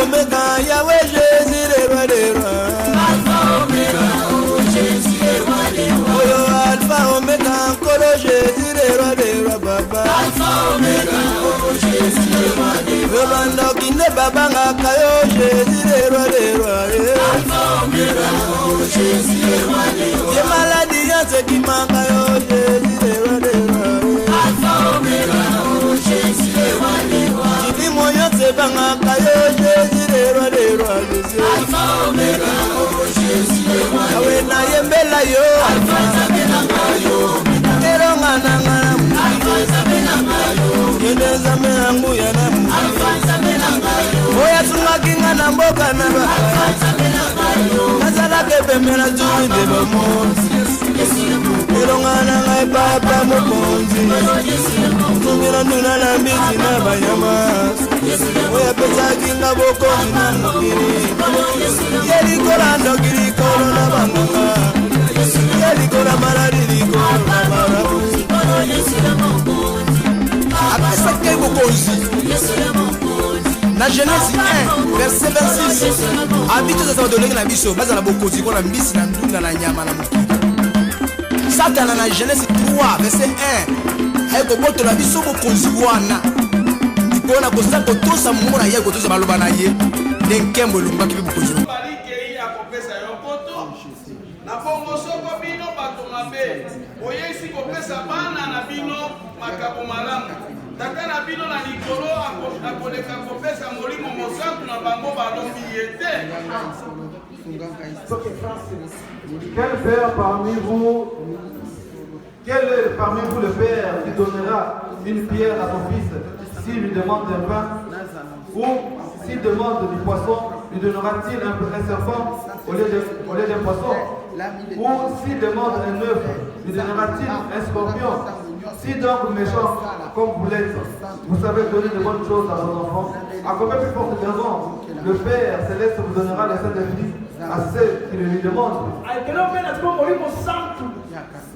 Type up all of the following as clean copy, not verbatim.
Omega, Yahweh Jésus, le roi des rois. Alpha Omega, oh Jésus, le roi des rois. Oh Alpha Omega, Kolo Jésus, le roi des rois, Baba. Alpha Omega, oh Jésus, le roi des rois. Romando Kinde Babanga Kayo, Jésus, le roi des rois. Alpha Omega, oh Jésus, le roi des rois. Y'a maladie, y'a ce qui manque, oh Jésus, le roi des rois. Alpha Omega, oh Jésus, le roi des rois. Kimi moyo se banga Kayo, Jésus, le roi des rois. Alpha Omega, oh Jésus, le roi des rois. Awe na yembela yo. Alpha Zabenanga yo. Eronga nanga. Alpha Zabenanga yo. Yende zame nangu ya namu. Alpha Zabenanga yo. Oya tunga kinga na mboka na ba. Alpha Zabenanga yo. Nazala kepemela juu de bamo. Eronga nanga papa mokonzi. Tungira nuna na mbiti na banyama. Oya pesa kinga bokonzi na mukiri. Yeri kolando kiri kolo na banganga. Yeri kola marari kolo na marabu. Après ça, qu'est-ce na Genèse 1, verset 26. Habite de sa donner la biso, base la bokozi ko na mbisi na ndunga na nyama na mukiki. Satan na Genèse 3, verset 1. Ay ko boto la biso bokozi wana. Ikona ko sa ko to sa mura ye ko to sa baloba na ye. Denkembo lumba ki bokozi. Na bongo soko bino bato mabe oyesi kopesa bana na bino makabo malamu tata na bino na likolo akoleka kopesa molimo mosantu na bango balombi yete. Quel père parmi vous, quel est parmi vous le père qui donnera une pierre à son fils s'il lui demande un pain, ou s'il demande du poisson, lui donnera-t-il un serpent au lieu d'un poisson? Ou s'il demande un œuf, lui donnera-t-il un scorpion? Si donc méchant comme vous l'êtes, vous savez donner de bonnes choses à vos enfants, à combien plus forte raison le Père Céleste vous donnera le Saint-Esprit à ceux qui le lui demandent.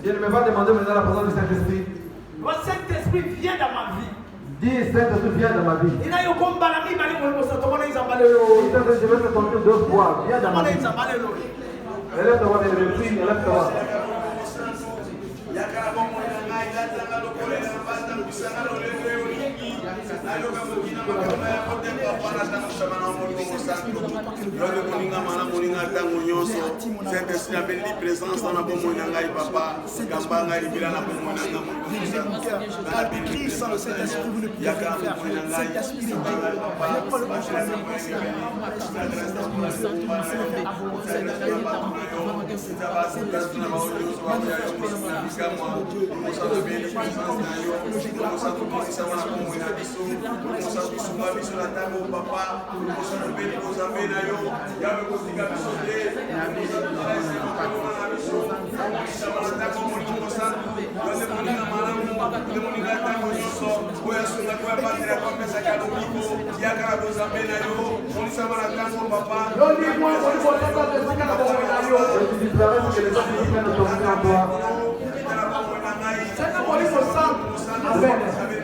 Il ne m'a pas demandé maintenant la présence du Saint-Esprit. Le Saint-Esprit vient dans ma vie. Dis, Saint-Esprit vient dans ma vie. Il a eu comme balami, je vais te tomber deux fois. Viens dans ma vie. Élève ta voix, élève ta voix.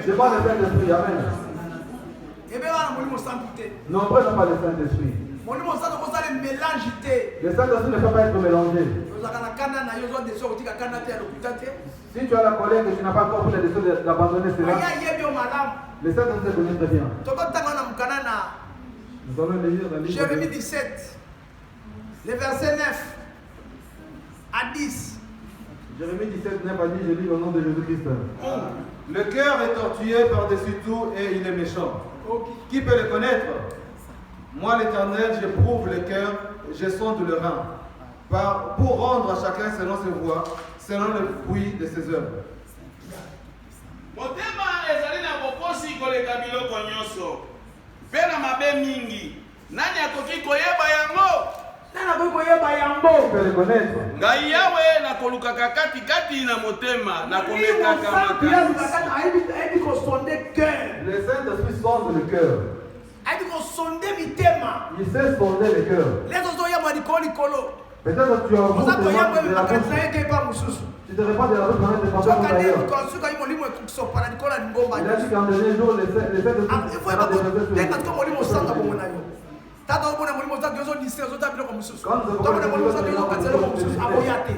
Je parle le Saint-Esprit, amen. Non, prenons pas le Saint-Esprit. Le Saint-Esprit ne peut pas être mélangé. Si tu as la colère que tu n'as pas encore pris la décision d'abandonner cela, le Saint-Esprit te connaît très bien. Nous allons lire dans le livre Jérémie 17, les versets 9 à 10. Jérémie 17, 9 à 10, je lis au nom de Jésus-Christ. Le cœur est tortueux par-dessus tout et il est méchant. Qui peut le connaître? Moi, l'Éternel, j'éprouve le cœur, je sonde le rein, pour rendre à chacun selon ses voies, selon le fruit de ses œuvres. Motema ezali na bokosi koleka biloko nyonso. Pena mabe mingi. Nani akoki koyeba yango? Qui peut le connaître? Ngai yawe na kolukaka kati na motema na komekaka makasi. Le Saint-Esprit sonde le cœur. Il sait sonder le cœur. Peut-être que tu as un groupe de la bouche. Tu te répands de la bouche pendant tes pensées d'ailleurs. Il a dit qu'en dernier jour, les Saint-Esprit sera déversé sur les. tata obona molimo za dozo distrait zo tabilo comme mususu Quand vous tata molimo za dozo katsela comme mususu aboyate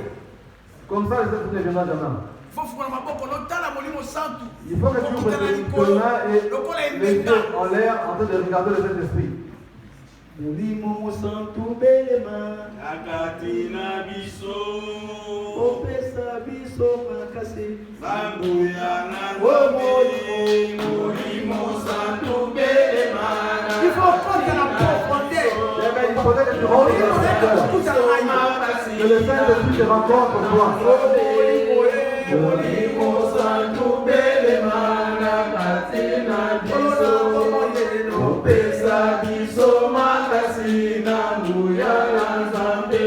Comme ça, les autres ne viendront jamais. faut fukula maboko no tala molimo santu Il faut que tu ouvres tes mains et les yeux en l'air en train de regarder le Saint-Esprit. molimo santu belema Akatina biso opesa biso makasi Banguya na Molimo Santo Belemana. il faut prendre la profondeur Il faudrait que tu rentres dans le cœur. Que le Saint-Esprit te rencontre en toi. Molimo Santo Belemana. Katina biso opesa biso makasi na nguya na Nzambe.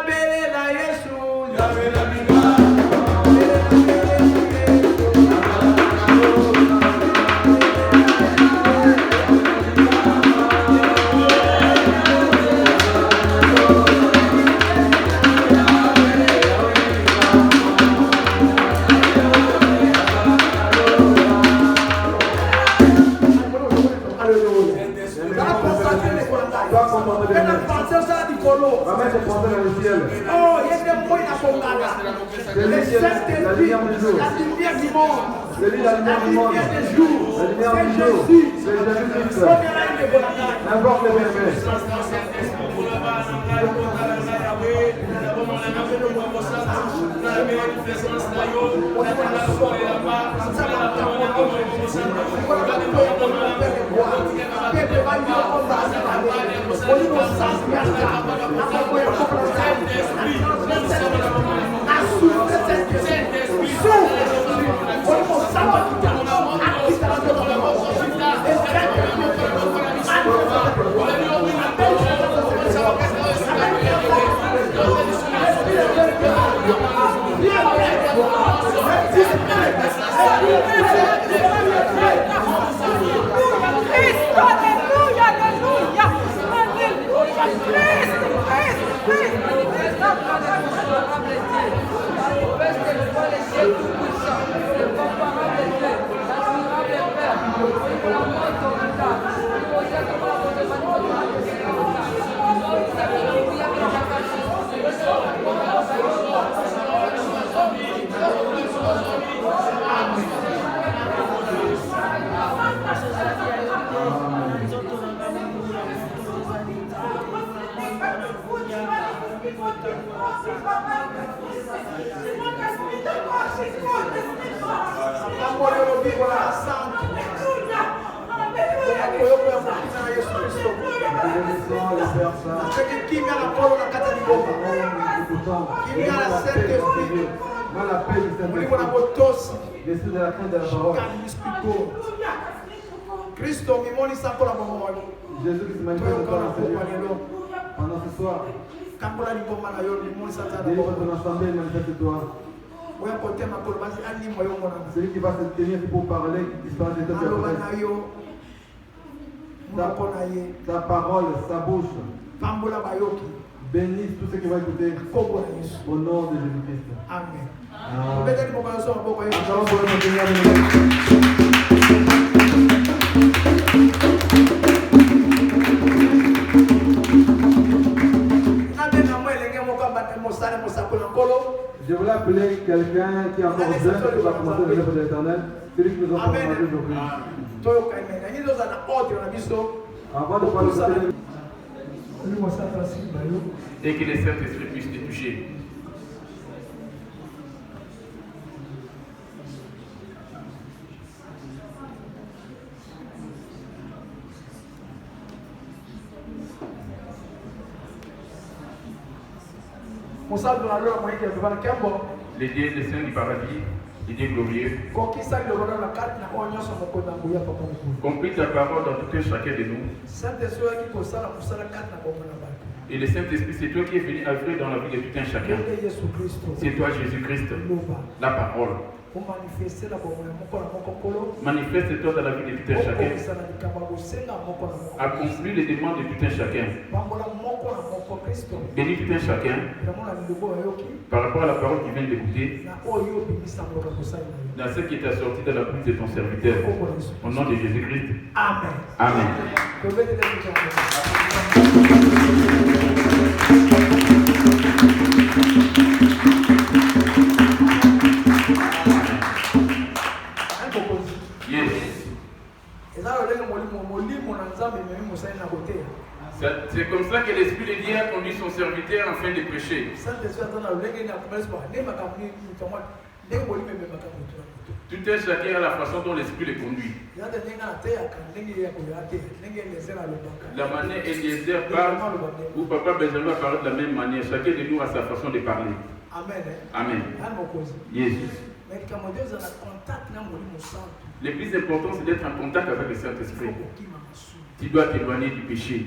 belela yesu Yabela binga. Va mettre ton dans le ciel. oh il y a des moyens à Bongada le Saint-Esprit la lumière du monde C'est lui la lumière du monde. lumière des jours La lumière du c'est jour. Jésus C'est Jésus-Christ. première année de Bongada N'importe le bienfait. Christo mimonisa kola bomoni Jésus qui se manifeste dans la Seigneur. Pendant ce soir, kambola liboma na yo mimonisa tata délivre ton assemblée, manifeste-toi. oya kotema kolo basi alimo yo mona Celui qui va se tenir pour parler, qui disparaît de ta aloba personne. na yo moko na ye Ta parole, sa bouche, pambola bayoki bénisse tout ce qui va écouter kombo na yesu au nom de Jésus-Christ. amen Amen. obeta liboma yo so maboko yo Acclamons pour notre Seigneur de Je voulais appeler quelqu'un qui a encore besoin qui va commencer le œuvre de l'Éternel, celui qui nous a formé aujourd'hui. Avant de parler de Seigneur, et que le Saint-Esprit puisse te toucher. Les dieux des saints du paradis, les dieux glorieux, complète ta parole dans tout et chacun de nous. Et le Saint-Esprit, c'est toi qui es venu œuvrer dans la vie de tout un chacun. C'est toi, Jésus-Christ, la parole. Manifeste-toi dans la vie de tout un chacun. Accomplis les demandes de tout un chacun. Bénis tout un chacun par rapport à la parole qui vient d'écouter, dans ce qui est assorti de la bouche de ton serviteur. Au nom de Jésus-Christ. Amen. Amen. C'est comme ça que l'Esprit de Dieu a conduit son serviteur afin de prêcher. Tout un chacun a la façon dont l'Esprit le conduit. La manière Eliezer parle, ou Papa Benjamin parle de la même manière. Chacun de nous a sa façon de parler. Amen. Amen. Jésus. Le plus important, c'est d'être en contact avec le Saint-Esprit. Tu dois t'éloigner du péché.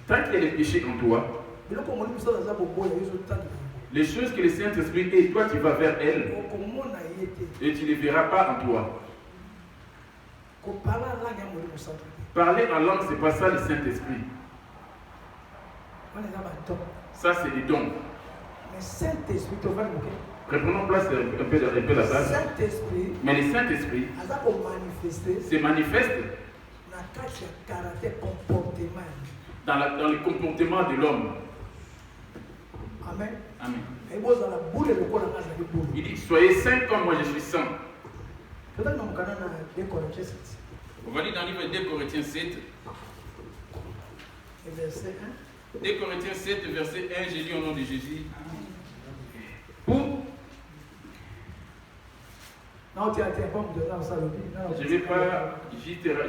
Tant qu'il y a le péché en toi, les choses que le Saint-Esprit est, toi tu vas vers elle et tu ne les verras pas en toi. Parler en langue, c'est pas ça le Saint-Esprit. Ça, c'est des dons. Reprenons place un peu la place. Mais le Saint-Esprit se manifeste dans le comportement de l'homme. Amen. Amen. Il dit, soyez saints comme moi je suis saint. On va lire dans le livre de 2 Corinthiens 7. Verset 1. 2 Corinthiens 7, verset 1, j'ai lu au nom de Jésus. Je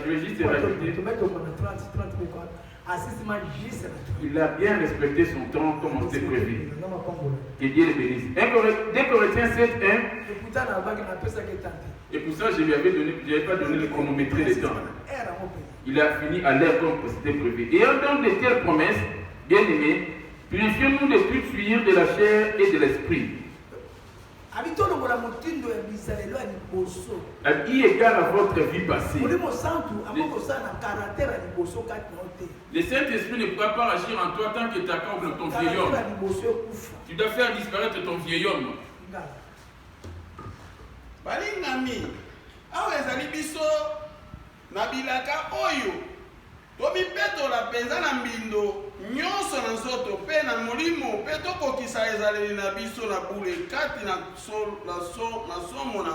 vais juste rajouter. Il a bien respecté son temps comme on s'est prévu. Que Dieu le bénisse. 2 Corinthiens 7, 1. Et pour ça, je lui avais donné, je n'avais pas donné le chronométré des temps. Il a fini à l'heure comme c'était prévu. Et en donnant de telles promesses, bien aimés, purifions-nous de toute souillure de la chair et de l'esprit. Qui égale à votre vie passée. Le Saint-Esprit ne pourra pas agir en toi tant que tu accomples ton vieil homme. Tu dois faire disparaître ton vieil homme. Balingami, awa ezali biso na bilaka oyo tomipetola mpenza na mbindo nyonso na nzoto mpe na molimo mpe tokokisa ezaleli na biso na bule kati na somo na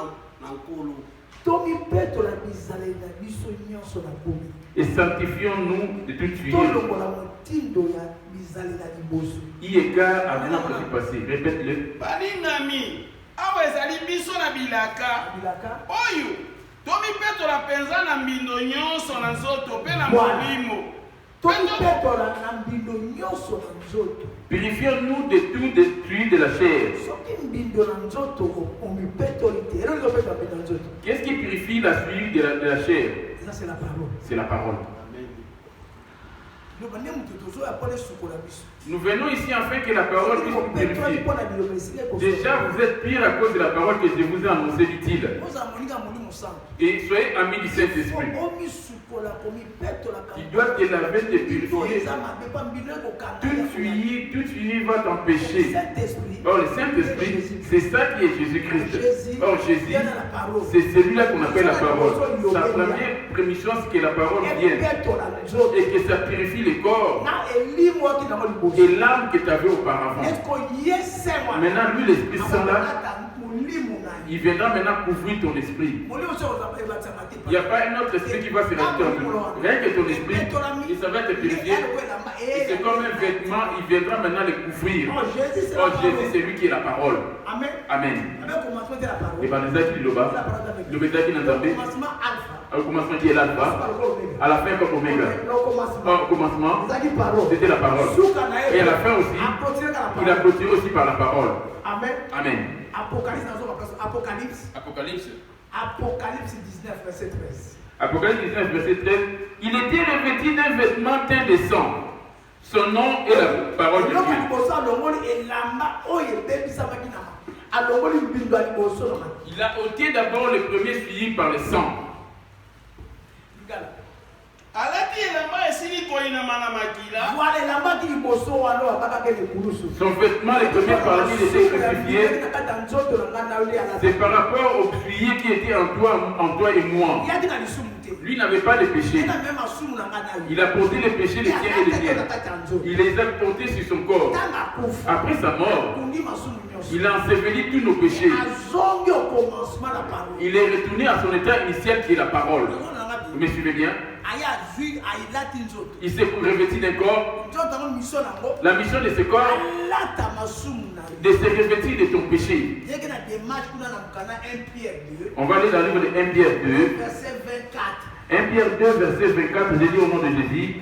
nkolo. Tomipetola bizaleli na biso nyonso na bule. Et sanctifions-nous de toute souillure. I égale à notre vie passée. Répète-le. Balingami, awa ezali biso na bilaka oyo tomipetola mpenza na mbindo nyonso na nzoto mpe na molimo. Purifions-nous de tout détruit de la chair. Qu'est-ce qui purifie la souillure de la chair? C'est la parole. Nous venons ici afin que la parole puisse nous purifier. Déjà, vous êtes pire à cause de la parole que je vous ai annoncée, dit-il. Et soyez amis du Saint-Esprit. Tu dois te laver, te purifier. Toute souillure va t'empêcher. Or, le Saint-Esprit, c'est ça qui est Jésus-Christ. Or, Jésus, c'est celui-là qu'on appelle la parole. Sa première prémission, c'est que la parole vienne et que ça purifie le corps et l'âme que tu avais auparavant. Maintenant, lui, l'Esprit Saint là, il viendra maintenant couvrir ton esprit. Il n'y a pas un autre esprit qui va se rajouter en plus. Rien que ton esprit, il ça va te purifier. C'est comme un vêtement, il viendra maintenant le couvrir. Oh, Jésus, c'est lui qui est la parole. Amen. Et par les actes, le bétail qui n'entendait. Au commencement qui est l'alpha, à la fin comme oméga. Au commencement, c'était la parole. Et à la fin aussi, il a clôturé aussi par la parole. Amen. Apocalypse. Apocalypse 19, verset 13. Apocalypse 19, verset 13. Il était revêtu d'un vêtement teint de sang. Son nom est la parole de Dieu. Il a ôté d'abord le premier souillé par le sang. Son vêtement, les premières parties, il était crucifié. C'est par rapport au souillé qui était en toi et moi. Lui n'avait pas de péché. Il a porté les péchés des tiens et des tiens. Il les a portés sur son corps. Après sa mort, il a enseveli tous nos péchés. Il est retourné à son état initial qui est la parole. Vous me suivez bien? Il s'est revêtu d'un corps. La mission de ce corps, de se revêtir de ton péché. On va aller dans le livre de 1 Pierre 2. 1 Pierre 2, verset 24, je dis au nom de Jésus.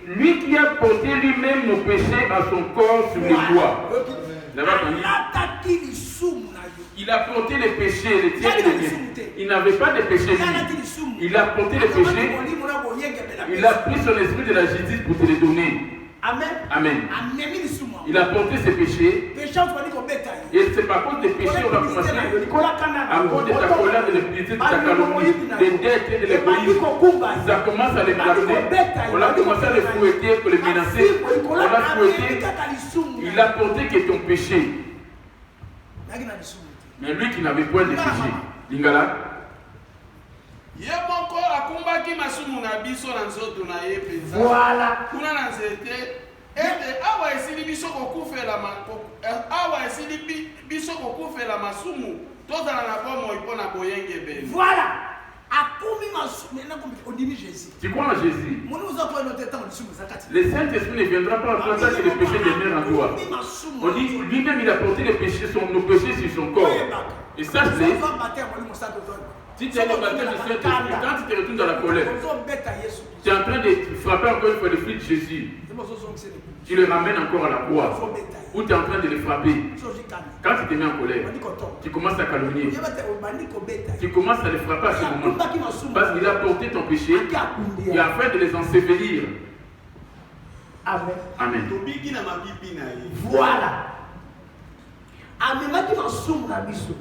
Lui qui a porté lui-même nos péchés à son corps sur les bois. Il a porté les péchés, les tiens et les miens. Il n'avait pas de péché. Il a porté les péchés. Il a pris son esprit de la justice pour te les donner. Amen. Il a porté ses péchés. Et c'est par cause des péchés qu'on a commencé. À cause de ta colère, de l'impiété, de ta calomnie, des dettes et de l'égoïsme. Ça commence à les blâmer. On a commencé à les fouetter pour les menacer. On l'a fouetté. Il a porté que ton péché. Mais lui qui n'avait point de péché. Lingala. Voilà. Awa esili biso kokufela awa esili biso kokufela masumu tozala na bomo ipona boyenge bene. Voilà. Tu crois en Jésus? Le Saint-Esprit ne viendra pas en tant que les péchés demeurent en toi. On dit lui-même il a porté les péchés, nos péchés sur son corps. Et ça c'est. Si tu as le baptême du Saint-Esprit, quand tu te retournes dans la colère, tu es en train de frapper encore une fois le fils de Jésus. Tu le ramènes encore à la croix. Ou tu es en train de le frapper. Quand tu te mets en colère, tu commences à calomnier. Tu commences à le frapper à ce moment. Parce qu'il a porté ton péché et afin de les ensevelir. Amen. Voilà.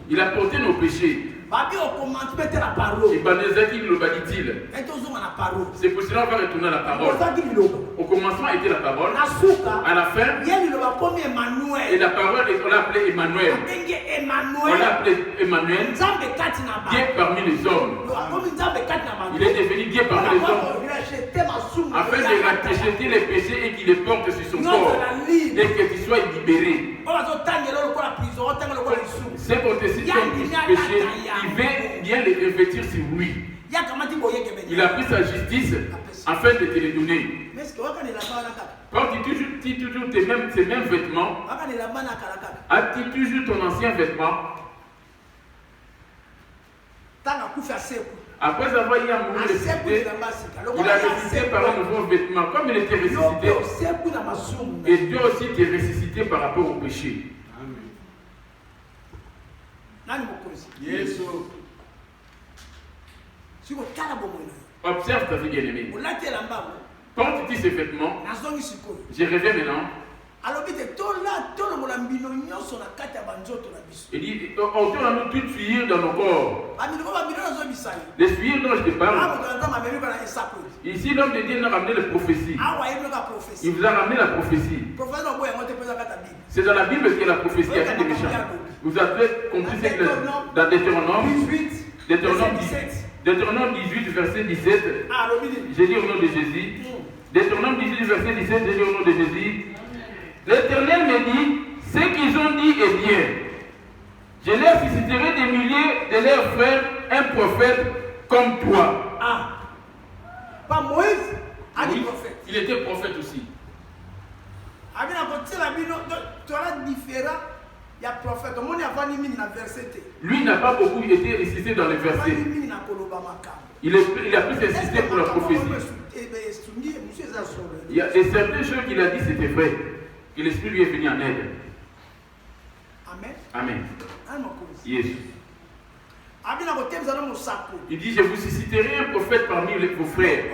Il a porté nos péchés. Et Banezaki le dit-il. C'est pour cela qu'on va retourner à la parole. Au commencement était la parole. À la fin, et la parole, on l'a appelé Emmanuel. On l'a appelé Emmanuel. Dieu parmi les hommes. Il est devenu Dieu parmi les hommes. Afin de racheter les péchés et qu'il les porte sur son corps. Et que tu sois libéré. C'est pour te citer ton péché. Il vient les revêtir sur lui. Il a pris sa justice afin de te les donner. Porte toujours ces mêmes vêtements. As-tu toujours ton ancien vêtement? Après avoir eu à mourir ressuscité, il a ressuscité par un nouveau vêtement. Comme il était ressuscité, et Dieu aussi t'est ressuscité par rapport au péché. Yes. Observe ta vie bien-aimée. Porte-tu ces vêtements? Je reviens maintenant. Il dit, autour de nous toutes suivre dans nos corps. Les suivre dont je te parle. Ici, l'homme de Dieu nous a ramené la prophétie. Il vous a ramené la prophétie. C'est dans la Bible qu'il y a la prophétie qui a des méchants. Vous avez compris ce que dans Deutéronome 18, verset 17. J'ai dit au nom de Jésus. Deutéronome 18, verset 17, j'ai dit au nom de Jésus. L'Éternel me dit, ce qu'ils ont dit est bien. Je leur susciterai des milliers de leurs frères, un prophète comme toi. Pas Moïse, oui, il était prophète aussi. Lui n'a pas beaucoup été ressuscité dans les versets. Il a plus insisté pour la prophétie. Et certaines choses qu'il a dit, c'était vrai. Que l'Esprit lui est venu en aide. Amen. Amen. Yes. Il dit, je vous susciterai un prophète parmi vos frères.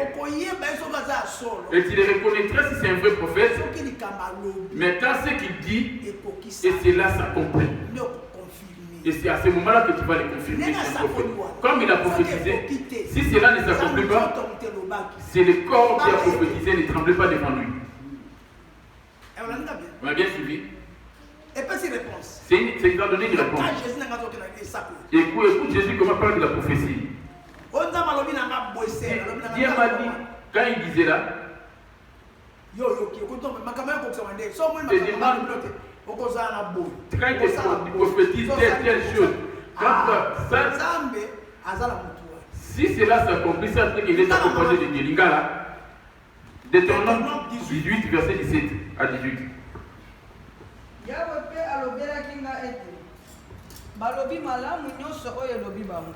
Et tu les reconnaîtras si c'est un vrai prophète. Mais quand ce qu'il dit, et c'est là s'accomplit. Et c'est à ce moment-là que tu vas les confirmer. Comme il a prophétisé, si cela ne s'accomplit pas, c'est le corps qui a prophétisé, ne tremblez pas devant lui. On a bien suivi. C'est étant donné une réponse. Écoute Jésus comment parle de la prophétie. Dieu m'a dit, quand il disait là, quand il prophétise telle chose, si cela s'accomplit, ça veut dire qu'il est accompagné de Dieu. Deutéronome 18, verset 17 à 18. Yawe pe alobelaki nga ete balobi malamu nyonso oyo elobi bango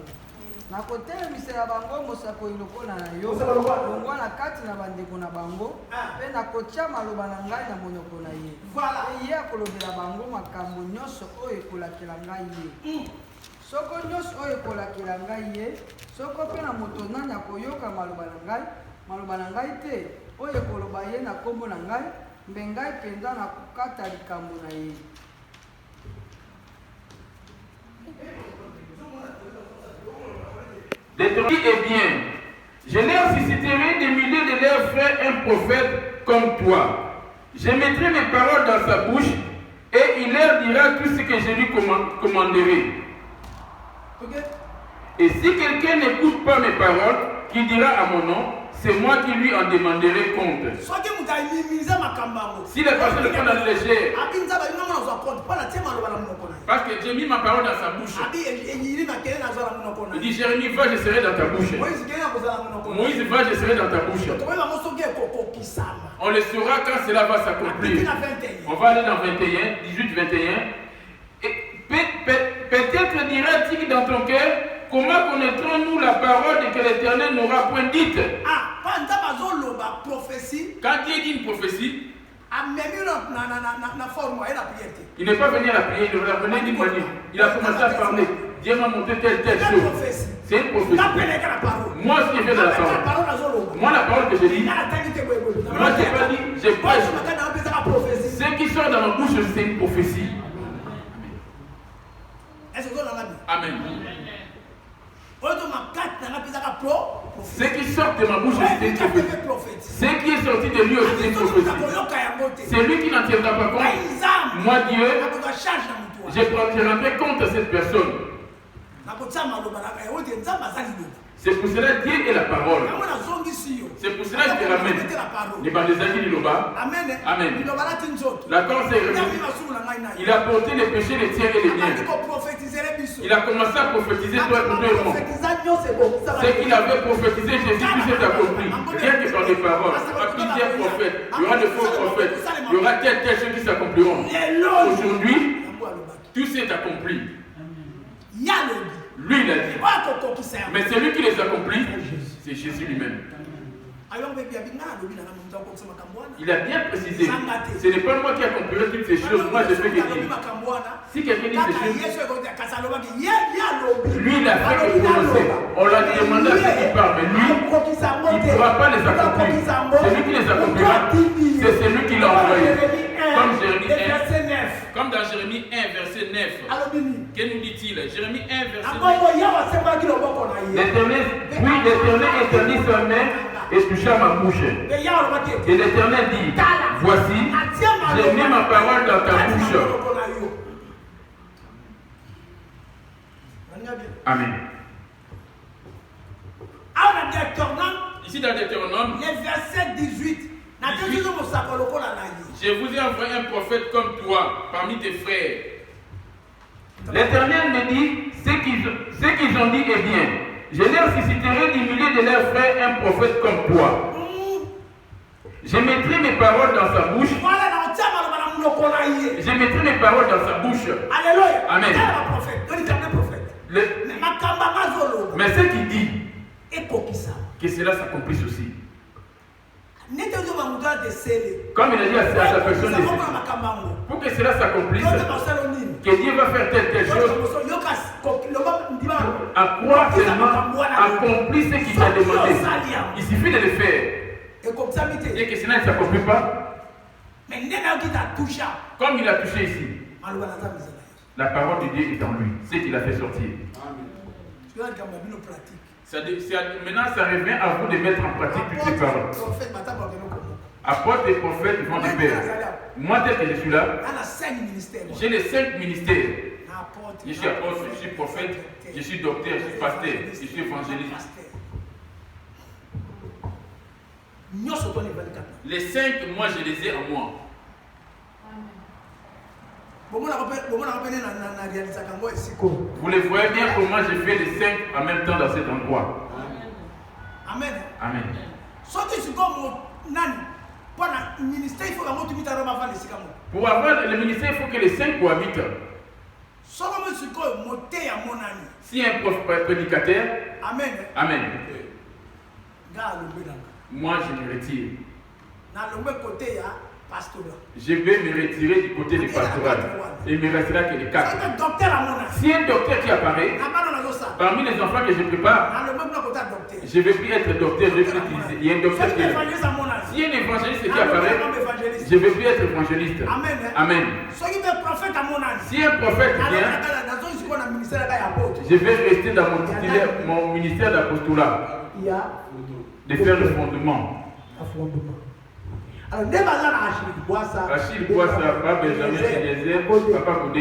nakotelemisela bango mosakoli lokola na yo longwa na kati na bandeko na bango mpe nakotia maloba na ngai na monoko na ye mpe ye akolobela bango makambo nyonso oyo ekolakela ngai ye soko nyonso oyo ekolakela ngai ye soko mpe na moto nani akoyoka maloba na ngai te oyo ekoloba ye na kombo na ngai mbengai penda na kukata likambo na ye. Détruis est bien. Je leur susciterai des milliers de leurs frères un prophète comme toi. Je mettrai mes paroles dans sa bouche et il leur dira tout ce que je lui commanderai. Okay. Et si quelqu'un n'écoute pas mes paroles, qui dira à mon nom, c'est moi qui lui en demanderai compte. Si la personne le prend dans le léger, parce que j'ai mis ma parole dans sa bouche. Il dit Jérémie, va, je serai dans ta bouche. Moïse, va, je serai dans ta bouche. On le saura quand cela va s'accomplir. On va aller dans 21, 18, 21. Et peut-être dira-t-il dans ton cœur, comment connaîtrons-nous la parole que l'Éternel n'aura point dite? Quand Dieu dit une prophétie, il n'est pas venu à la prière, il a venu d'une manière. Il a commencé à parler. Dieu m'a montré telle chose. C'est une prophétie. Moi, ce qui est fait dans la parole, moi, la parole que je dis, moi, je n'ai pas dit, je prêche. Ce qui sort dans ma bouche, c'est une prophétie. Amen. Ce qui sort de ma bouche, c'est une prophétie. Ce qui est sorti de lui aussi, c'est une prophétie. C'est lui qui n'en tiendra pas compte. Moi, Dieu, je rendrai compte à cette personne. C'est pour cela que Dieu est la parole. C'est pour cela que je ramène. Les bandesani du Loba. Amen. L'accord s'est remis. Il a porté les péchés des tiens et les miens. Il a commencé à prophétiser toi et moi. Ce qu'il avait prophétisé, Jésus s'est accompli. Rien que par les paroles. Pas plusieurs prophètes. Il y aura de faux prophètes. Il y aura telle chose qui s'accompliront. Aujourd'hui, tout s'est accompli. Lui, il a dit. Mais c'est lui qui les accomplit, c'est Jésus lui-même. Il a bien précisé. Ce n'est pas moi qui accomplirai toutes ces choses. Moi, je fais que dire. Si quelqu'un dit ces choses, lui, il a fait que prononcer. On l'a demandé à ceux qui parlent, mais lui, il ne pourra pas les accomplir. C'est lui qui les accomplira. C'est celui qui l'a envoyé. Comme Jérémie 1, comme dans Jérémie 1, verset 9. Que nous dit-il? Jérémie 1, verset 9. L'Éternel étendit sa main et toucha ma bouche. Et l'Éternel dit, voici, j'ai mis ma parole dans ta bouche. Amen. Ici dans Deutéronome, le verset 18. Je vous ai envoyé un prophète comme toi parmi tes frères. L'Éternel me dit, ce qu'ils ont dit est bien. Je leur susciterai des milliers de leurs frères un prophète comme toi. Je mettrai mes paroles dans sa bouche. Je mettrai mes paroles dans sa bouche. Alléluia. Amen. Mais ce qu'il dit, que cela s'accomplisse aussi. Comme il a dit à sa personne, pour que cela s'accomplisse, que Dieu va faire telle chose, à quoi seulement accomplir ce qu'il t'a demandé. Il suffit de le faire. Et que cela ne s'accomplit pas. Comme il a touché ici, la parole de Dieu est en lui, ce qu'il a fait sortir. Maintenant, ça revient à vous de mettre en pratique toutes ces paroles. Apôtres et prophètes vont de pair. Moi, tel que je suis là, j'ai les 5 ministères. Je suis apôtre, je suis prophète, je suis docteur, je suis pasteur, je suis évangéliste. Les 5, moi, je les ai en moi. Vous les voyez bien comment je fais les 5 en même temps dans cet endroit. Amen. Amen. Pour avoir le ministère, il faut que les 5 cohabitent. Si un prédicateur, Amen. Amen. Moi, je me retire. Je vais me retirer du côté du pastoral. Il me restera que les 4. Si un docteur qui apparaît, parmi les enfants que je prépare, je ne vais plus être docteur, je vais plus utiliser. Il y a un docteur qui est. Si un évangéliste qui apparaît, je ne vais plus être évangéliste. Amen. Si un prophète vient, je vais rester dans mon ministère d'apostolat, de faire le fondement. Alors, Achille Boissa, Papa Benjamin Eliezer, Papa Koudé.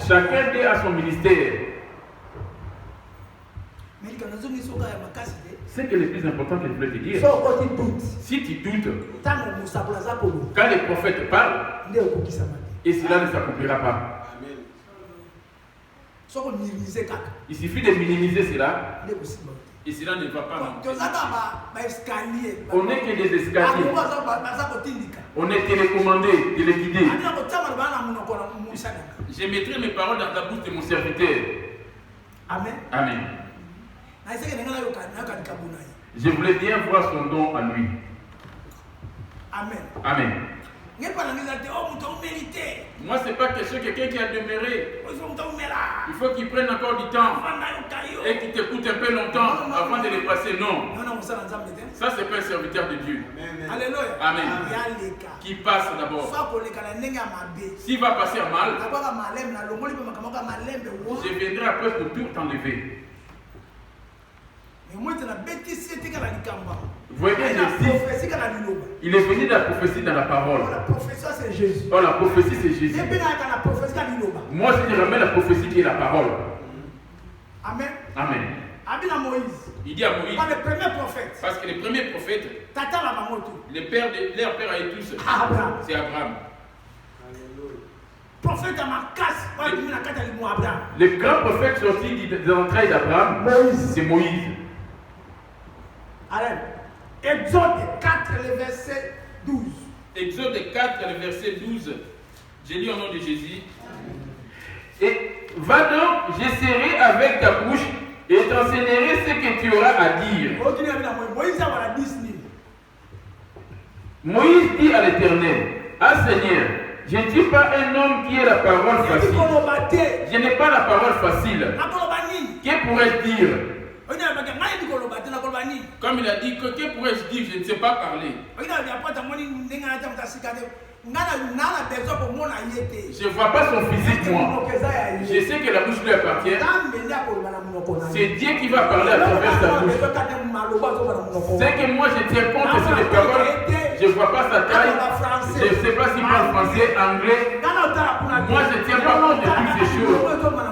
Chacun d'eux a son ministère. C'est que le plus important que je voulais te dire. Si tu doutes, quand les prophètes parlent, et cela ne s'accomplira pas. Il suffit de minimiser cela. Et cela ne va pas. On n'est que des escaliers. On est télécommandé, téléguidé. Je mettrai mes paroles dans la bouche de mon serviteur. Amen. Amen. Je voulais bien voir son don à lui. Amen. Amen. Moi, ce n'est pas quelqu'un qui a demeuré. Il faut qu'il prenne encore du temps et qu'il t'écoute un peu longtemps avant de le passer. Non. Ça, c'est pas un serviteur de Dieu. Alléluia. Amen. Qui passe d'abord. S'il va passer à mal, je viendrai après pour tout enlever. Vous voyez bien ici, il est venu de la prophétie dans la parole. La prophétie c'est Jésus. Oh, la prophétie c'est Jésus. Moi, je ramène la prophétie qui est la parole. Amen. Amen. Il dit à Moïse, le premier prophète. Parce que les premiers prophètes, leur père à eux tous, c'est Abraham. Prophète à ma casse, le grand prophète sorti de l'entraille d'Abraham, c'est Moïse. Allez, Exode 4, le verset 12. Exode 4, le verset 12. J'ai lu au nom de Jésus. Et va donc, je serai avec ta bouche et t'enseignerai ce que tu auras à dire. Moïse dit à l'Éternel, ah Seigneur, je ne suis pas un homme qui ait la parole facile. Je n'ai pas la parole facile. Que pourrais-je dire? Comme il a dit, que pourrais-je dire? Je ne sais pas parler. Je ne vois pas son physique, moi. Je sais que la bouche lui appartient. C'est Dieu qui va parler à travers sa bouche. C'est que moi je tiens compte de ses paroles. Je ne vois pas sa taille. Je ne sais pas s'il parle français, anglais. Moi je ne tiens pas compte de toutes ces choses.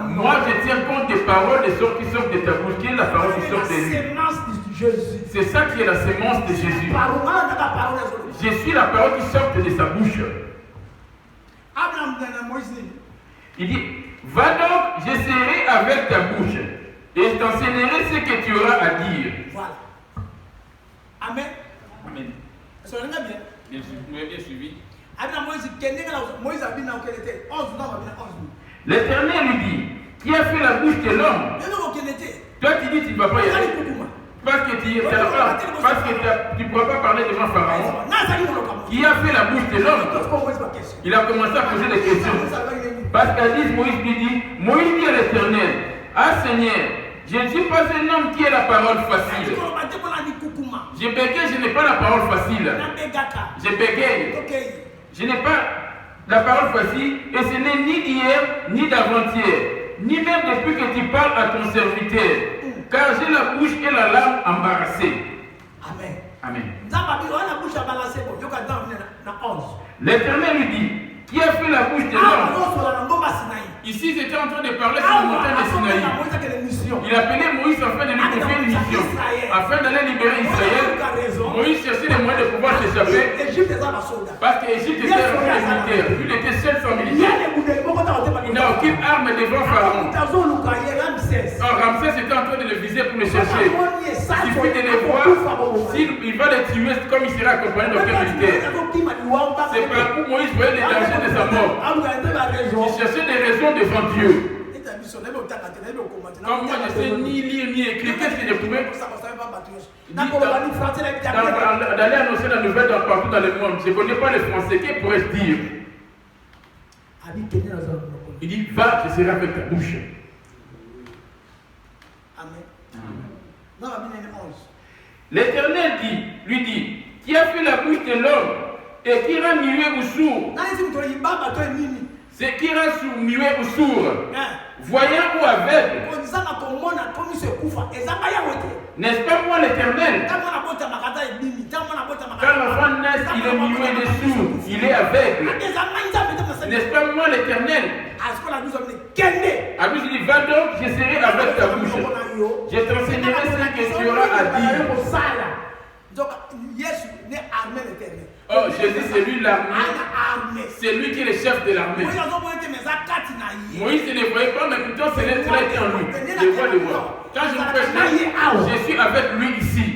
Moi je tiens compte des paroles qui sortent de ta bouche. Qui est la parole qui sort de lui? C'est ça qui est la sémence de Jésus. Je suis la parole qui sort de sa bouche. Il dit, va donc, je serai avec ta bouche et je t'enseignerai ce que tu auras à dire. Voilà. Amen. Amen. Ça va bien. Bien sûr, vous m'avez bien suivi. L'Éternel lui dit, Qui a fait la bouche de l'homme? Toi tu dis tu ne vas pas y aller. Parce que tu ne pourras pas parler devant Pharaon. Qui a fait la bouche de l'homme? Il a commencé à poser des questions. Parce qu'elle dit, Moïse lui dit, Moïse dit à l'Éternel, ah Seigneur, je ne suis pas un homme qui a la parole facile. Je bégaye, je n'ai pas la parole facile. Je bégaye. Je n'ai pas la parole facile et ce n'est ni d'hier ni d'avant-hier, ni même depuis que tu parles à ton serviteur. Car j'ai la bouche et la langue embarrassées. Amen. Amen. L'Éternel lui dit, qui a fait la bouche de l'homme? Ici, j'étais en train de parler sur le montagne de Sinaï. Il appelait Moïse afin de lui confier une mission, afin d'aller libérer Israël. Moïse cherchait les moyens de pouvoir s'échapper. Parce qu'Égypte était remplie de militaires. Il était seul sans militaire. Il n'a aucune arme devant Pharaon. Or, Ramsès était en train de le viser pour le chercher. Il suffit de les voir. S'il va les tuer, comme il sera accompagné d'aucun militaire. C'est par où Moïse voyait les dangers de sa mort. Il cherchait des raisons devant Dieu. Comme moi, je ne sais ni lire ni écrire, qu'est-ce que je pouvais d'aller annoncer la nouvelle partout dans le monde. Je ne connais pas le français, que pourrais-je dire? Il dit, va, je serai avec ta bouche. L'Éternel lui dit, qui a fait la bouche de l'homme et qui rend muet ou sourd? C'est qui rend muet ou sourd, voyant ou aveugle? N'est-ce pas moi l'Éternel? Quand l'enfant naît, il est muet et sourd, il est aveugle. N'est-ce pas moi l'Éternel? Abus dit, va donc, je serai avec ta bouche. Je t'enseignerai ce que tu auras à dire. Oh, Jésus, c'est lui l'armée. C'est lui qui est le chef de l'armée. Moïse ne voyait pas, mais plutôt cela était en lui. Je vois le voir. Quand je me prêche, je suis avec lui ici.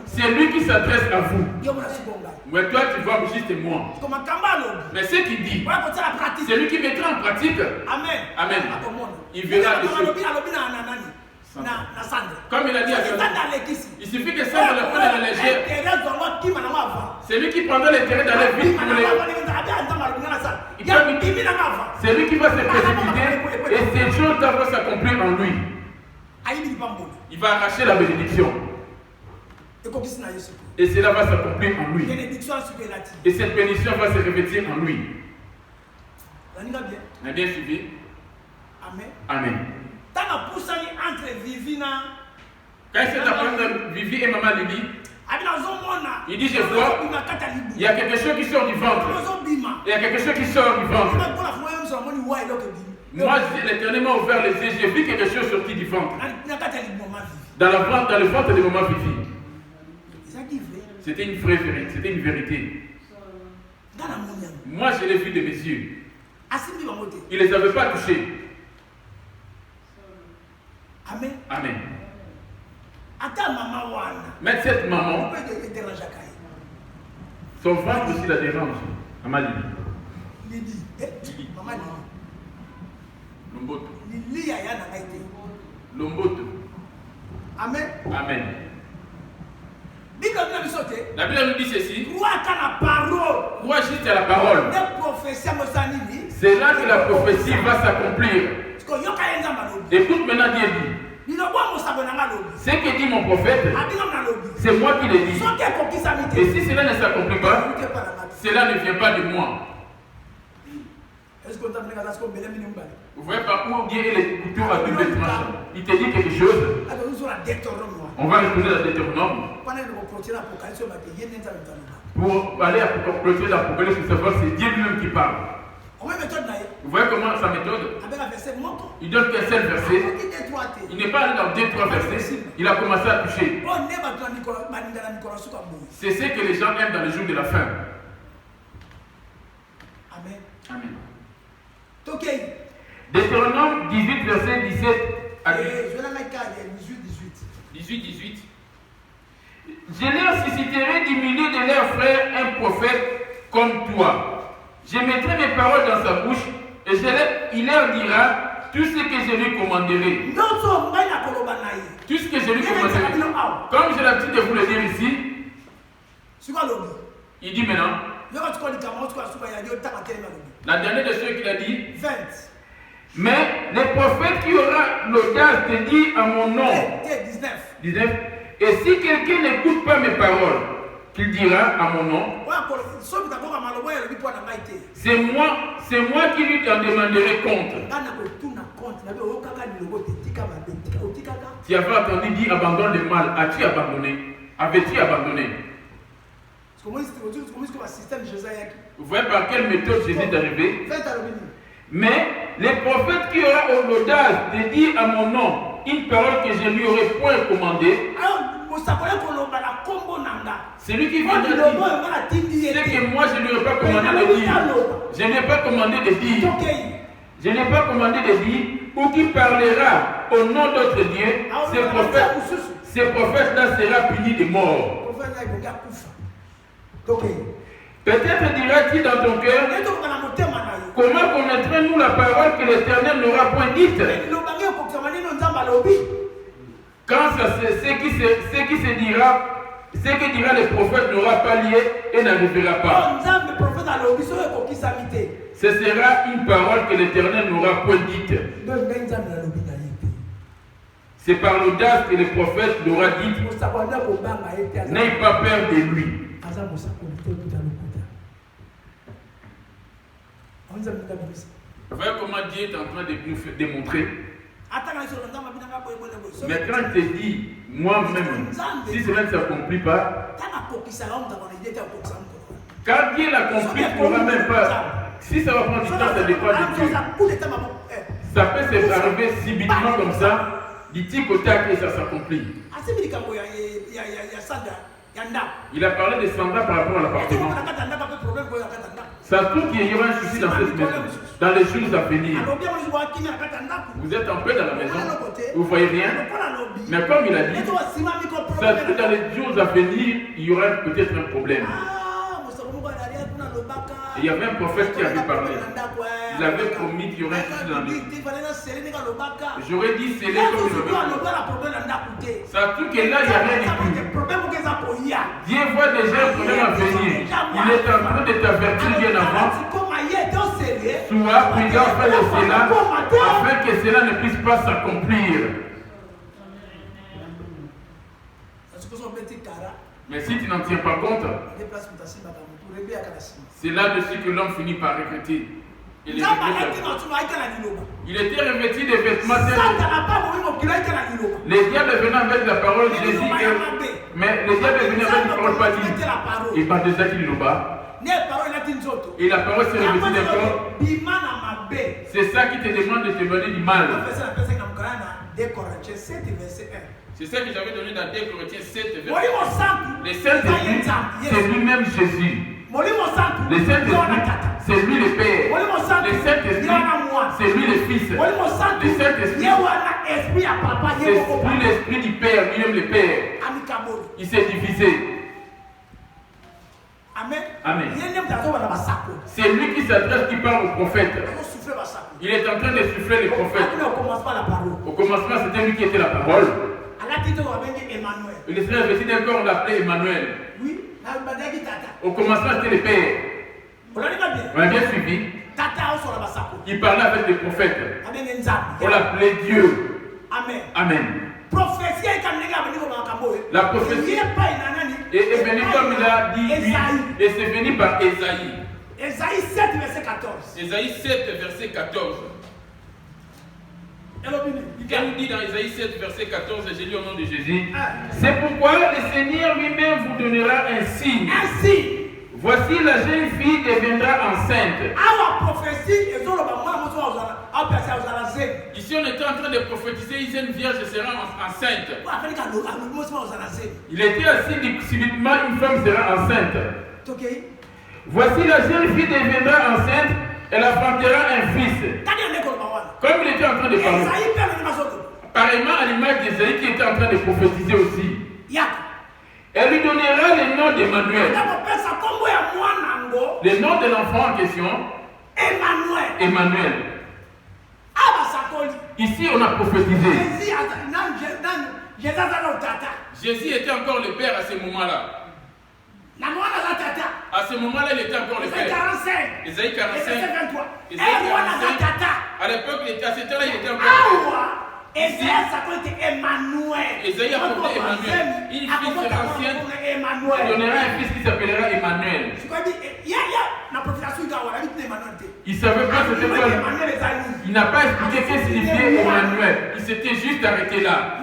C'est lui qui s'adresse à vous. Mais toi, tu vois juste moi. Mais ce qu'il dit, c'est lui qui mettra en pratique. Amen. Il verra des choses. Comme il a dit à Dieu, il suffit que ça le prenne à la légère. C'est lui qui prendra l'intérêt d'aller vite pour les... C'est lui qui va se précipiter et ces choses vont s'accomplir en lui. Il va arracher la bénédiction. Et cela va s'accomplir en lui. Et cette bénédiction va se revêtir en lui. On a bien suivi? Amen. Quand il s'est approché de Vivi et Maman Lily, il dit, je vois, il y a quelque chose qui sort du ventre. Il y a quelque chose qui sort du ventre. Moi, l'Éternel m'a ouvert les yeux, j'ai vu quelque chose sorti du ventre. Dans le ventre de Maman Vivi. C'était une vraie vérité, c'était une vérité. Moi, je l'ai vu de mes yeux. Il ne les avait pas touchés. Amen. Mais cette maman, son ventre aussi la dérange. Maman Lili. Lomboto. Amen. La Bible nous dit ceci. Crois juste à la parole. C'est là que la prophétie va s'accomplir. Écoute maintenant Dieu dit. Ce que dit mon prophète, c'est moi qui le dis. Et si cela ne s'accomplit pas, cela ne vient pas de moi. Vous voyez par où Dieu est le couteau à double tranchant. Il te dit quelque chose. On va retourner à Deutéronome. Pour aller à clôturer l'Apocalypse, c'est Dieu lui-même qui parle. Vous voyez comment sa méthode? Il donne qu'un seul verset. Il n'est pas allé dans 2-3 versets. Il a commencé à toucher. C'est ce que les gens aiment dans les jours de la fin. Amen. Deutéronome 18, verset 17 à 18. Je leur susciterai du milieu de leurs frères un prophète comme toi. Je mettrai mes paroles dans sa bouche Et il leur dira tout ce que je lui commanderai. Tout ce que je lui commanderai. Comme j'ai l'habitude de vous le dire ici, il dit maintenant, la dernière de ceux qu'il a dit, 20. mais les prophètes qui aura l'audace de dire à mon nom, 19, et si quelqu'un n'écoute pas mes paroles, qu'il dira à mon nom, c'est moi qui lui en demanderai compte. Tu avais entendu dire abandonne le mal, as-tu abandonné? Avais-tu abandonné? Vous voyez par quelle méthode Jésus est arrivé? Mais les prophètes qui auront l'audace de dire à mon nom une parole que je lui aurais point commandée, c'est lui qui vient de dire ce que moi je ne lui ai pas commandé de dire. Je n'ai pas commandé de dire. Je n'ai pas commandé de dire, ou qui parlera au nom d'autres dieux, ces prophètes-là sera puni de mort. Peut-être diras-tu dans ton cœur, comment connaîtrons-nous la parole que l'Éternel n'aura point dite? Quand ce que dira le prophète n'aura pas lieu et n'arrivera pas. Ce sera une parole que l'Éternel n'aura point dite. C'est par l'audace que le prophète l'aura dite. N'aie pas peur de lui. Vous voyez comment Dieu est en train de nous démontrer. Mais quand il te dit, moi-même, si cela ne s'accomplit pas, quand Dieu l'accomplit, tu n'auras même pas. Si ça va prendre du temps, ça dépend de Dieu. Ça peut s'arriver subitement comme ça, du tic au tac et ça s'accomplit. Il a parlé de Sandra par rapport à l'appartement. Ça se trouve qu'il y aura un souci dans cette maison, dans les jours à venir. Vous êtes en paix dans la maison, vous ne voyez rien. Mais comme il a dit, ça se trouve dans les jours à venir, il y aura peut-être un problème. Il y avait un prophète qui avait parlé. Il avait promis qu'il y aurait un souci dans la maison. J'aurais dit c'est les comme je veux. Ça se trouve que là, il n'y a rien du tout. Dieu voit déjà un problème à venir. Il est en train de t'avertir bien avant. Sois prudent, fais cela, afin que cela ne puisse pas s'accomplir. Mais si tu n'en tiens pas compte, c'est là-dessus que l'homme finit par regretter. Il était revêtu des vêtements. Les diables venaient avec la parole de Jésus. Mais les diables venaient avec la parole pas dit. Il parle de ça qu'il nous bat. Et la parole s'est revêtue d'un corps. C'est ça qui te demande de te donner du mal. C'est ça que j'avais donné dans 2 Corinthiens 7, verset 1. Le Saint-Esprit, c'est lui-même Jésus. Le Saint-Esprit, c'est lui le Père. Le Saint-Esprit, c'est lui le Fils. Le Saint-Esprit, c'est lui l'Esprit du Père, lui-même le Père. Il s'est divisé. Amen. C'est lui qui s'adresse, qui parle au prophète. Il est en train de souffler les prophètes. Au commencement, c'était lui qui était la parole. Il serait revêtu d'un corps, on l'appelait Emmanuel. Au commencement, c'était le Père. On a bien suivi. Il parlait avec les prophètes. On l'appelait Dieu. Amen. La prophétie est venue comme il a dit, et c'est venu par Ésaïe. Ésaïe 7, verset 14. Ésaïe 7, verset 14. Il nous dit dans Ésaïe 7, verset 14, j'ai lu au nom de Jésus. C'est pourquoi le Seigneur lui-même vous donnera un signe. Un signe. Voici la jeune fille deviendra enceinte. Ici on était en train de prophétiser, une jeune vierge sera enceinte. Il était assis, subitement une femme sera enceinte. Voici la jeune fille deviendra enceinte, elle enfantera un fils. Comme il était en train de parler. Pareillement à l'image d'Ésaïe qui était en train de prophétiser aussi. Elle lui donnera le nom d'Emmanuel. Le nom de l'enfant en question. Emmanuel. Ici, on a prophétisé. Jésus était encore le Père à ce moment-là. À ce moment-là, il était encore le Père. Ésaïe 45. Ésaïe 45. À l'époque, à ce temps-là, il était encore le Père. Ésaïe a porté Emmanuel. Une fille sera ancienne. Il donnera un fils qui s'appellera Emmanuel. Il ne savait pas c'était quoi. Il n'a pas expliqué ce que signifiait Emmanuel. Il s'était juste arrêté là.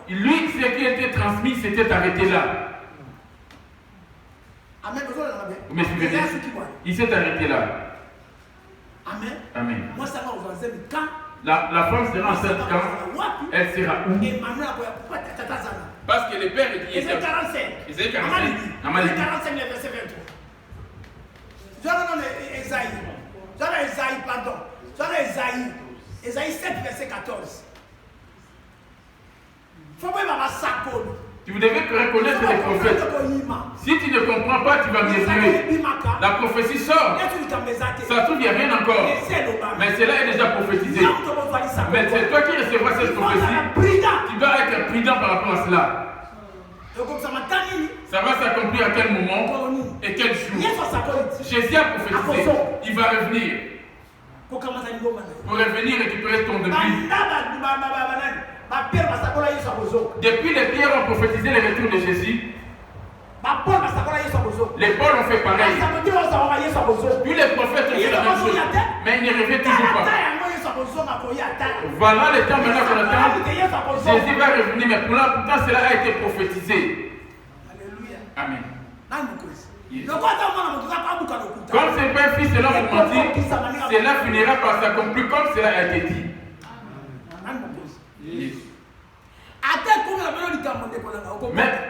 Lui, ce qui était transmis, s'était arrêté là. Vous me suivez? Il s'est arrêté là. Amen. La femme sera enceinte quand elle sera où? Parce que le père dit Ésaïe 45. Ésaïe 45, le verset 23. Ésaïe 7, verset 14. Vous devez reconnaître les prophètes. Si tu ne comprends pas, tu vas murmurer. La prophétie sort. Ça ne trouve, il n'y a rien encore. Mais cela est déjà prophétisé. Mais c'est toi qui recevras cette prophétie. Tu dois être prudent par rapport à cela. Ça va s'accomplir à quel moment et quel jour? Jésus a prophétisé. Il va revenir. Pour revenir récupérer ton début. Depuis les pierres ont prophétisé le retour de Jésus. Les Paul ont fait pareil. Tous les prophètes ont fait la même chose. Mais ils ne rêvaient toujours pas. Voilà le temps maintenant qu'on attend. Jésus va revenir, mais pourtant cela a été prophétisé. Amen. Yes. Comme c'est pas un fils, cela vous mentir, cela finira par s'accomplir comme cela a été dit. Yes.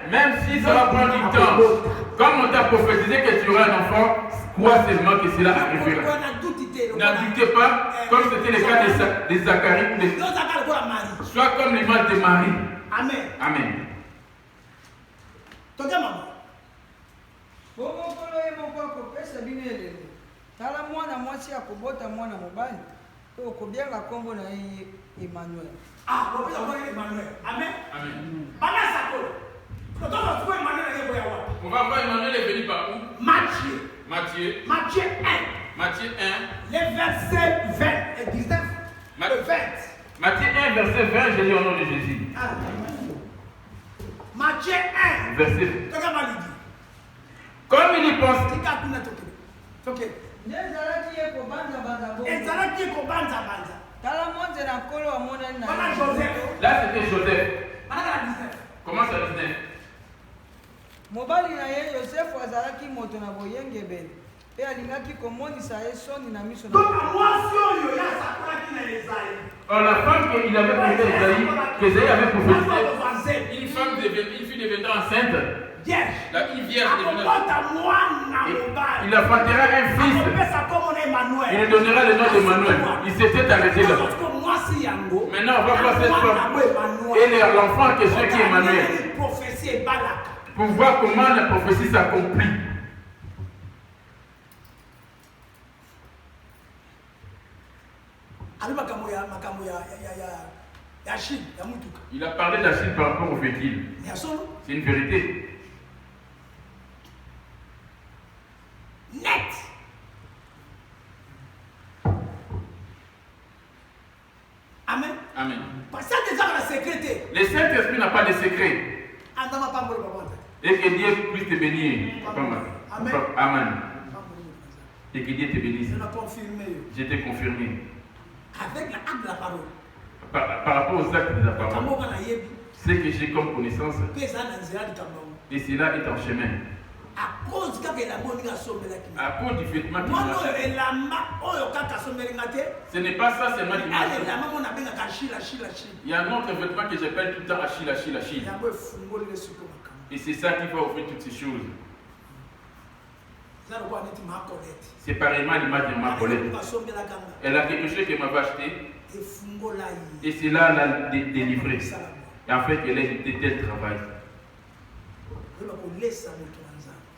Même si ça va prendre du temps, comme on t'a prophétisé que tu auras un enfant, crois seulement que cela arrivera. N'abusez pas, comme c'était le cas de Zacharie, soit comme l'image de Marie. Amen. Amen. tala mwana mwasi akobota mwana mobali okobianga kombo na ye Emmanuel. Emmanuel. Amen. Amen. On va voir Emmanuel est venu par où? Matthieu. Matthieu 1. Matthieu 1. Les versets 20 et 19. Matthieu 1, verset 20, j'ai lu au nom de Jésus. Matthieu 1. Verset. Comme il y pense. Là c'était Joseph. Comment ça 19? Mobali na ye Yosefu azalaki moto na boyengebene pe alingaki komonisa ye soni na miso na. Or la femme qu'il avait posée Esaïe, qu'Esaïe avait prophétisé, une fille deviendra enceinte. Une vierge il affrontera un fils. Il lui donnera le nom d'Emmanuel. Il s'était arrêté là. Maintenant on va voir cette femme et l'enfant en question qui est Emmanuel. Pour voir comment la prophétie s'accomplit. Il a parlé d'Achille par rapport au véhicule. C'est une vérité. Net. Amen. Amen. Le Saint-Esprit n'a pas de secret. Et que Dieu puisse te bénir. Amen. Amen. Et que Dieu te bénisse. Je t'ai confirmé. Avec l'acte de la parole. Par rapport aux actes de la parole. Ce que j'ai comme connaissance. Et cela est en chemin. À cause du vêtement qu'il ce n'est pas ça seulement qui marche. Il y a un autre vêtement que j'appelle tout le temps Achille. Et c'est ça qui va ouvrir toutes ces choses. C'est pareillement l'image de ma collègue. Elle a quelque chose qu'elle m'avait acheté. Et c'est là l'a délivré. Et en fait, elle a été tel travail.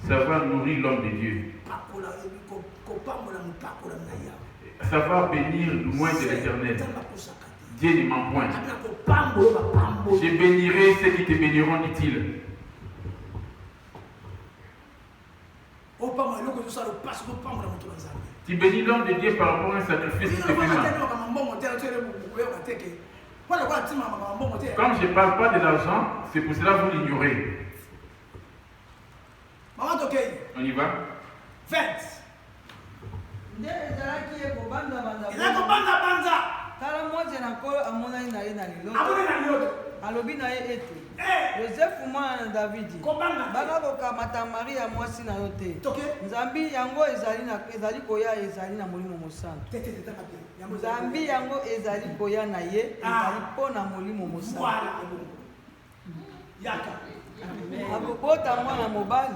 Ça va nourrir l'homme de Dieu. Savoir bénir loin de l'éternel. Dieu ne ment point. Je bénirai ceux qui te béniront, dit-il. Tu bénis l'homme de Dieu par rapport à un sacrifice qui te fait mal. Comme je ne parle pas de l'argent, c'est pour cela que vous l'ignorez. On y va? tala moja na nkolo amonani na ye na liloto alobi na ye ete yosefu mwana na davidi banga kokamata maria mwasi na yo te nzambi yango ezali koya ezali na molimo mosantu nzambi yango ezali koya na ye ezali mpo na molimo mosantu akobota mwana mobali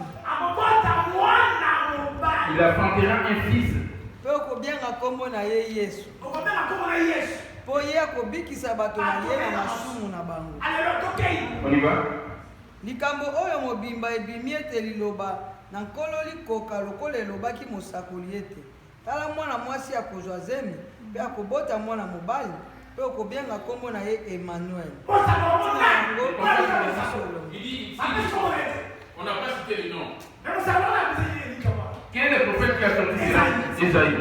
il affantera un fils. Pe okobianga kombo na ye Yesu. Po ye akobikisa bato na ye na masumu na bango. On y va? Likambo oyo mobimba ebimi ete liloba na nkolo likoka lokola elobaki mosakoli ete tala mwana mwasi akozwa zemi pe akobota mwana mobali pe okobianga kombo na ye Emmanuel. On n'a pas cité le nom. Quel est le prophète qui a sorti cela? Isaïe.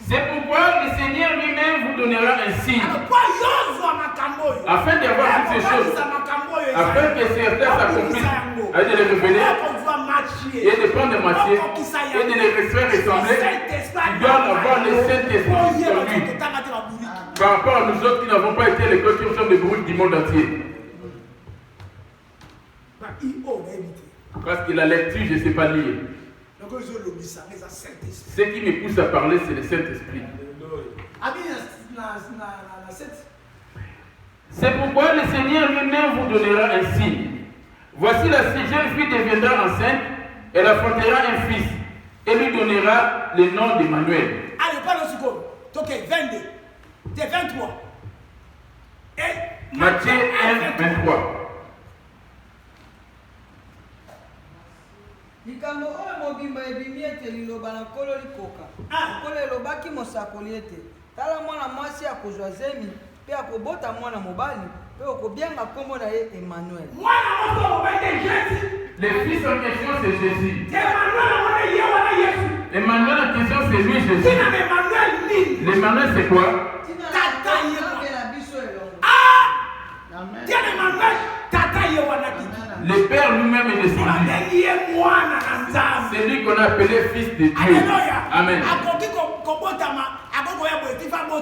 C'est pourquoi le Seigneur lui-même vous donnera un signe. Afin d'avoir toutes ces choses. Afin que certains s'accomplissent. Et de les révéler. Et de prendre Matthieu. Et de les faire ressembler. Ils doivent avoir le Saint-Esprit sur lui. Par rapport à nous autres qui n'avons pas été l'école qui sommes des bruits du monde entier. Parce que la lecture, je ne sais pas lire. Ce qui me pousse à parler, c'est le Saint-Esprit. C'est pourquoi le Seigneur lui-même vous donnera un signe. Voici la jeune fille deviendra enceinte, elle affrontera un fils et lui donnera le nom d'Emmanuel. Allez, parle aussi quoi? Ok, 22. T'es 23. Matthieu 1, 23. Likambo oyo mobimba ebimi ete liloba na nkolo likoka nkolo elobaki mosakoli ete tala mwana mwasi akozwa zemi pe akobota mwana mobali pe okobianga kombo na ye Emmanuel. Le fils en question c'est Jésus. Emmanuel en question c'est lui Jésus. L'Emmanuel c'est quoi? Le Père lui-même est descendu. C'est lui qu'on a appelé Fils de Dieu. Amen.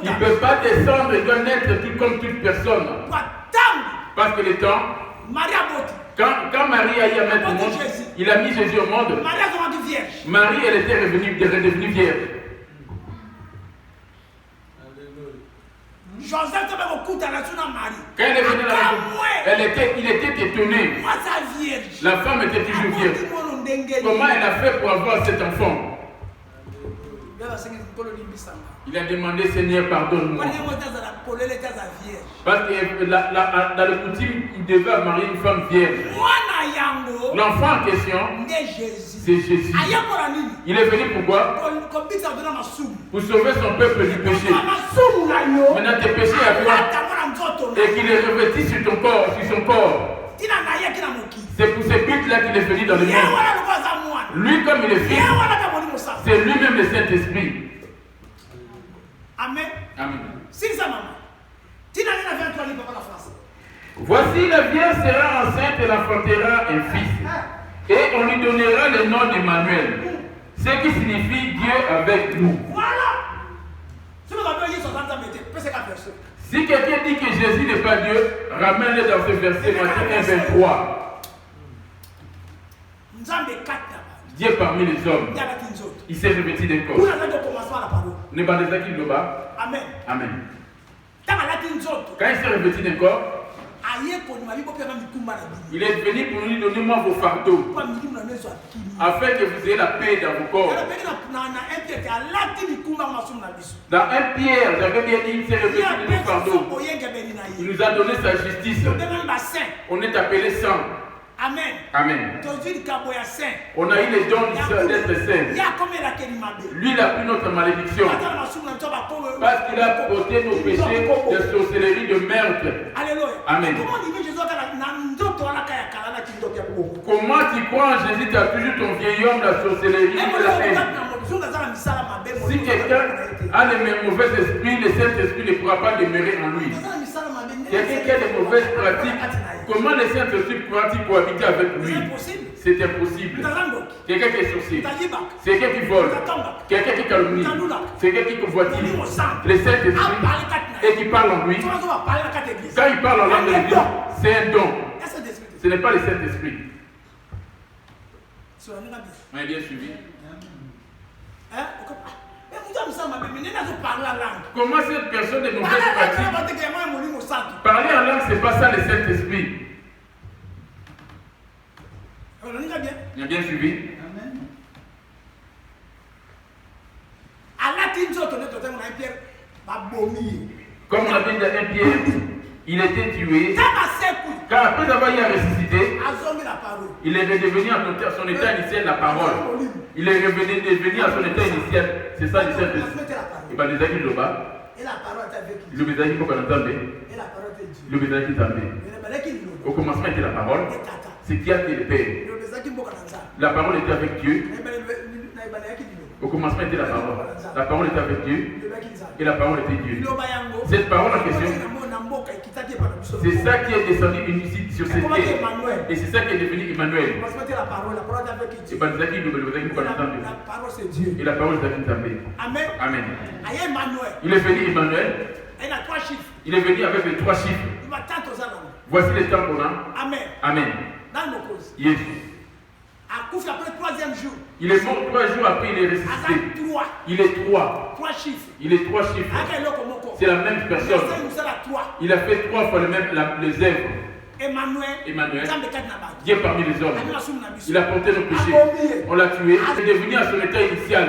Il ne peut pas descendre et doit naître tout comme toute personne. Parce que le temps, quand Marie a eu à mettre au monde, il a mis Jésus au monde. Marie, elle était redevenue vierge. Quand elle est venue il était étonné. La femme était toujours vierge. Comment elle a fait pour avoir cet enfant? Il a demandé, Seigneur, pardonne-moi. Parce que dans le coutume, il devait marier une femme vierge. L'enfant en question, c'est Jésus. Il est venu pourquoi? Pour sauver son peuple du péché. Maintenant, tes péchés à toi. Et qu'il est revêtu sur ton corps, sur son corps. C'est pour ce but-là qu'il est venu dans le monde. Lui, comme il est fils, c'est lui-même le Saint-Esprit. Amen. Amen. Voici la vierge sera enceinte et enfantera un fils. Et on lui donnera le nom d'Emmanuel. Ce qui signifie Dieu avec nous. Voilà. Si quelqu'un dit que Jésus n'est pas Dieu, ramène-le dans ce verset Matthieu 1, 23. Dieu parmi les hommes, il s'est revêtu d'un corps. Ne bandez qui là-bas. Amen. Amen. Quand il s'est revêtu d'un corps, il est venu pour nous donner moi vos fardeaux, afin que vous ayez la paix dans vos corps. Dans 1 Pierre, j'avais bien dit, il s'est revêtu de nos fardeaux. Il nous a donné sa justice. On est appelé saint. Amen. Amen. On a eu les dons d'être saint. Lui, il a pris notre malédiction. Parce qu'il a porté nos péchés de sorcellerie, de meurtre. Amen. Comment tu crois en Jésus, tu as toujours ton vieil homme, la sorcellerie, la haine. Si quelqu'un a les mauvais esprits, le Saint-Esprit ne pourra pas demeurer en lui. Quelqu'un qui a des mauvaises pratiques, comment le Saint-Esprit pourra-t-il cohabiter avec lui? C'est impossible. Quelqu'un qui est sorcier, c'est quelqu'un qui vole, quelqu'un qui calomnie, c'est quelqu'un qui convoitise le Saint-Esprit et qui parle en lui. Quand il parle en langue de l'Église, c'est un don. Ce n'est pas le Saint-Esprit. On est bien suivi. Comment cette personne de mauvaise pratique parler en langue, c'est pas ça le Saint-Esprit. On a bien suivi. Comme on a dit dans 1 Pierre, il était tué. Car après avoir eu à ressusciter, il est redevenu à son état initial, la parole. Il est revenu à son état initial. C'est ça le Saint-Esprit. Et bien, les amis, le message qu'il faut qu'on entende. Le message qui est au commencement était la parole. C'est qui a été le Père. La parole était avec Dieu. Au commencement était la parole. La parole était avec Dieu. Et la parole était Dieu. Cette parole en question, c'est ça qui est descendu ici sur cette terre. Et c'est ça qui est devenu Emmanuel. Et bien, les amis, la parole c'est Dieu. Et la parole est avec Dieu. Amen. Il est venu Emmanuel. Il est venu avec les 3 chiffres. Voici les temps qu'on a. Amen. Yes. Après le 3e jour. Il est mort 3 jours après, il est ressuscité. Il est 3. 3 chiffres. Il est 3 chiffres. C'est la même personne. Il a fait 3 fois les œuvres. Emmanuel, Dieu parmi les hommes. Il a porté nos péchés. On l'a tué. Il est devenu à son état initial.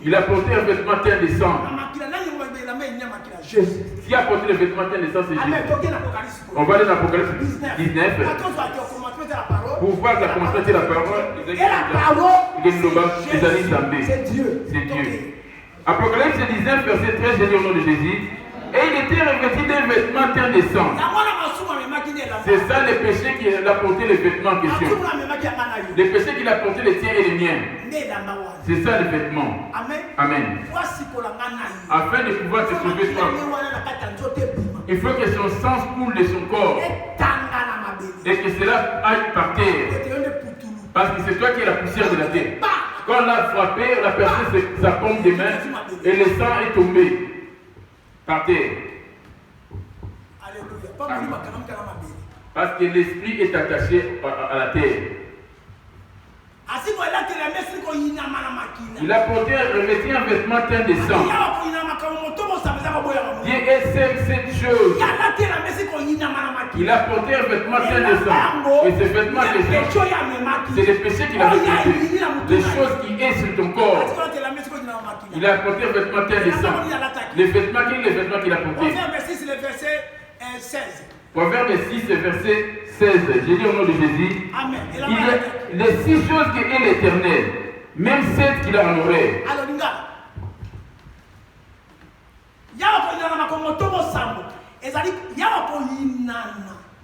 Il a porté un vêtement teint de sang. Qui a porté le vêtement teint de sang, c'est Jésus. On va aller dans l'Apocalypse 19. Pour voir la commencement de la parole. C'est Dieu. Apocalypse 19, verset 13, j'ai dit au nom de Jésus. Et il était revêtu d'un vêtement teint de sang. C'est ça le péché qu'il a porté, les vêtements en question. Le péché qu'il a porté, les tiens et les miens. C'est ça le vêtement. Amen. Afin de pouvoir se sauver toi, il faut que son sang coule de son corps. Et que cela aille par terre. Parce que c'est toi qui es la poussière de la terre. Quand on l'a frappé, on a percé sa paume des mains et le sang est tombé par terre. Amen. Parce que l'esprit est attaché à la terre. Il a porté revêtu un vêtement teint de sang. Dieu sait cette chose. Il a porté un vêtement teint de sang. Et ce vêtement de sang, c'est le péché qu'il a revêtu. Les choses qui est sur ton corps. Il a porté un vêtement teint de sang. Les vêtements qu'il a porté. Proverbe 6, verset 16. J'ai dit au nom de Jésus. Amen. Il y a les 6 choses qui est l'Éternel, même 7 qu'il a honorées.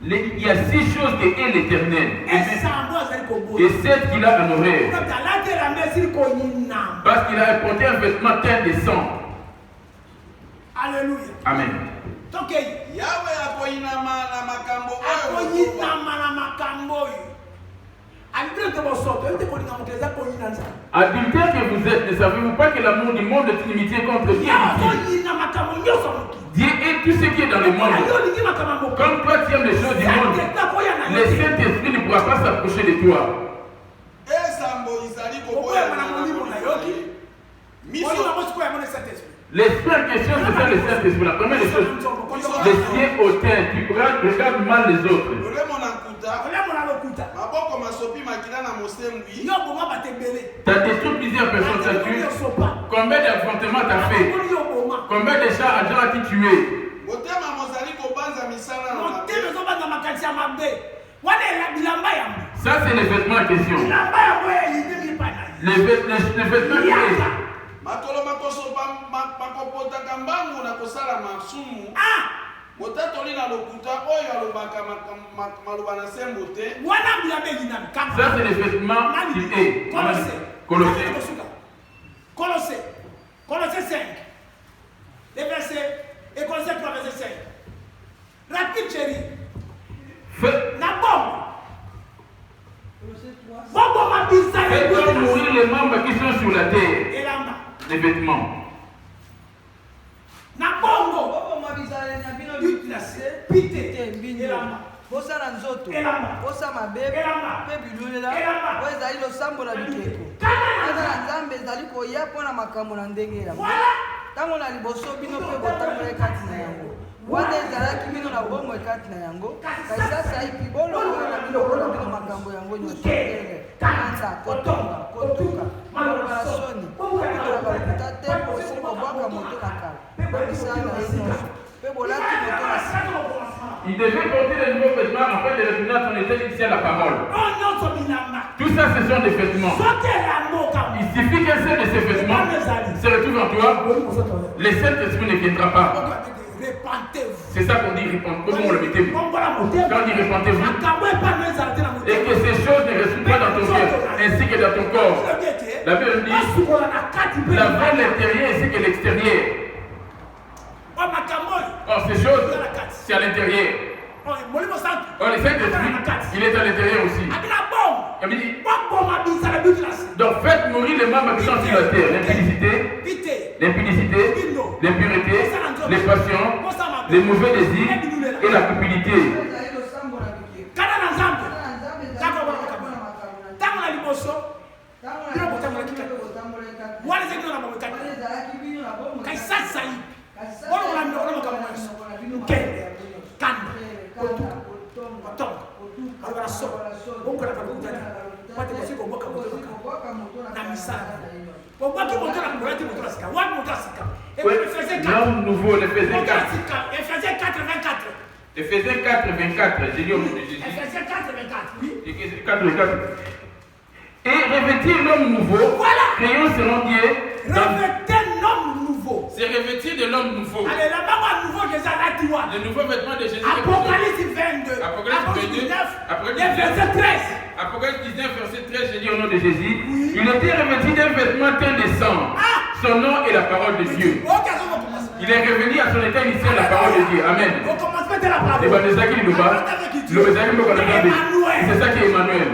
Il y a 6 choses qui est l'Éternel et 7 qu'il a honorées. Parce qu'il a porté un vêtement teint de sang. Alléluia. Amen. Donc, Yahweh akoyinama na makambo Adultère que vous êtes, ne savez-vous pas que l'amour du monde est inimitié contre Dieu? Dieu est tout ce qui est dans le monde. Comme toi tu aimes les choses du monde, le Saint-Esprit ne pourra pas s'approcher de toi. L'esprit en question, c'est ça le Saint-Esprit. La première des choses, l'esprit hautain, tu regardes mal les autres. Tu as détruit plusieurs personnes, tu as tué. Combien d'affrontements tu as fait? Combien de gens as-tu tué? Ça, c'est les vêtements en question. Les vêtements qui est. makolo makoso bakopotaka mbangu na kosala masumu botatoli na lokuta oyo alobaka maloba na sembo te. Ça, c'est les vêtements qui est. Colossiens 5. Les versets. Et Colossiens 3, verset 5. Rapide, chérie. Faites mourir les membres qui sont sur la terre. Les vêtements. bosala nzoto bosala mabebe mpe bilulela oyo ezali losambo na bikeko aza na nzambe ezali koya mpo na makambo na ndenge yango ntango na liboso bino mpe botambola ekati na yango wana ezalaki bino na bomo ekati na yango kasi sasa ipi bolongola na bino mpona bino makambo yango nyonso kanda kotonga kotuka kolobala soni kolaka lokuta te osili kobwaka moto na kala bobisala na ye nyonso mpe bolaki moto na sika. Il devait porter les nouveaux vêtements afin de retourner à son état initial la parole. Tout ça, ce sont des vêtements. Il suffit qu'un seul de ces vêtements se retrouve en toi. Le Saint-Esprit ne viendra pas. C'est ça qu'on dit répandez-vous. Comment on le mettez-vous? Quand on dit répandez-vous, et que ces choses ne restent pas dans ton cœur ainsi que dans ton corps. La Bible dit la vraie l'intérieur ainsi que l'extérieur. Or, ces choses, c'est à l'intérieur. Or, le Saint-Esprit, il est à l'intérieur aussi. Donc, faites mourir les membres qui sont sur la terre. L'impudicité, l'impureté, les passions, les mauvais désirs et la cupidité. L'homme nouveau, l'Éphésiens 4. Éphésiens 4, 24. J'ai dit au nom de Jésus. Éphésiens 4, 24. Oui. 4, 24. Et revêtir l'homme nouveau, créons selon Dieu. Revêtir l'homme nouveau. C'est revêtir de l'homme nouveau. Allez, là-bas, nouveau déjà là, tu vois. Le nouveau vêtement de Jésus. Apocalypse 22. Apocalypse 19. Verset 13. Apocalypse 19, verset 13, j'ai dit au nom de Jésus. Oui. Il était revêtu d'un vêtement teint de sang. Son nom est la parole de Dieu. Il est revenu à son état initial, la parole de Dieu. Amen. C'est ça qui est Emmanuel.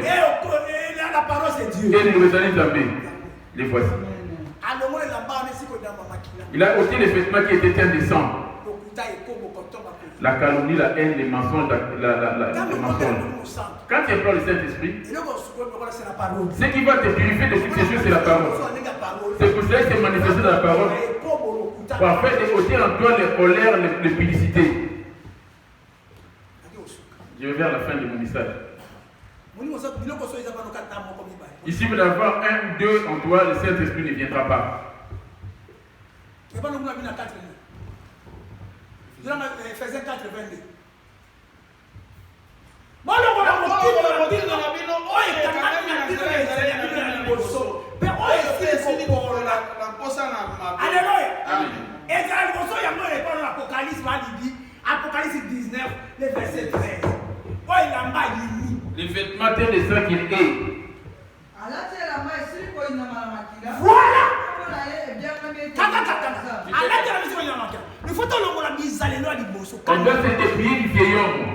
La parole c'est Dieu. Et les voici. Il a ôté les vêtements qui étaient teints de sang. La calomnie, la haine, les mensonges, les mensonges. Quand tu emploies le Saint-Esprit, ce qui va te purifier de toutes ces choses, c'est la parole. C'est pour cela qu'il s'est manifesté dans la parole. Pour en fait ôter en toi les colères, les publicités. Je vais vers la fin de mon message. Ici, vous d'avoir un ou deux en toi, le Saint-Esprit ne viendra pas. Éphésiens 4, 22. Apocalypse 19, le verset 13. Les vêtements tels de sang qu'il est. Voilà. On doit se dépouiller du vieil homme.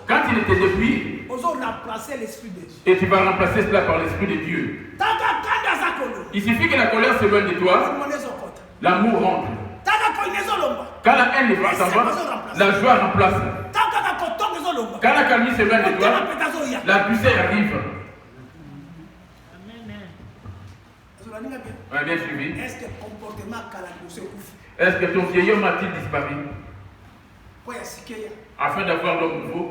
Quand il était dépouillé, et tu vas remplacer cela par l'Esprit de Dieu. Il suffit que la colère se loigne de toi, l'amour rentre. Quand la haine s'en va, la joie remplace. Quand la calmie se loigne de toi, la douceur arrive. On a bien suivi. Est-ce que ton vieil homme a-t-il disparu? Afin d'avoir l'homme nouveau.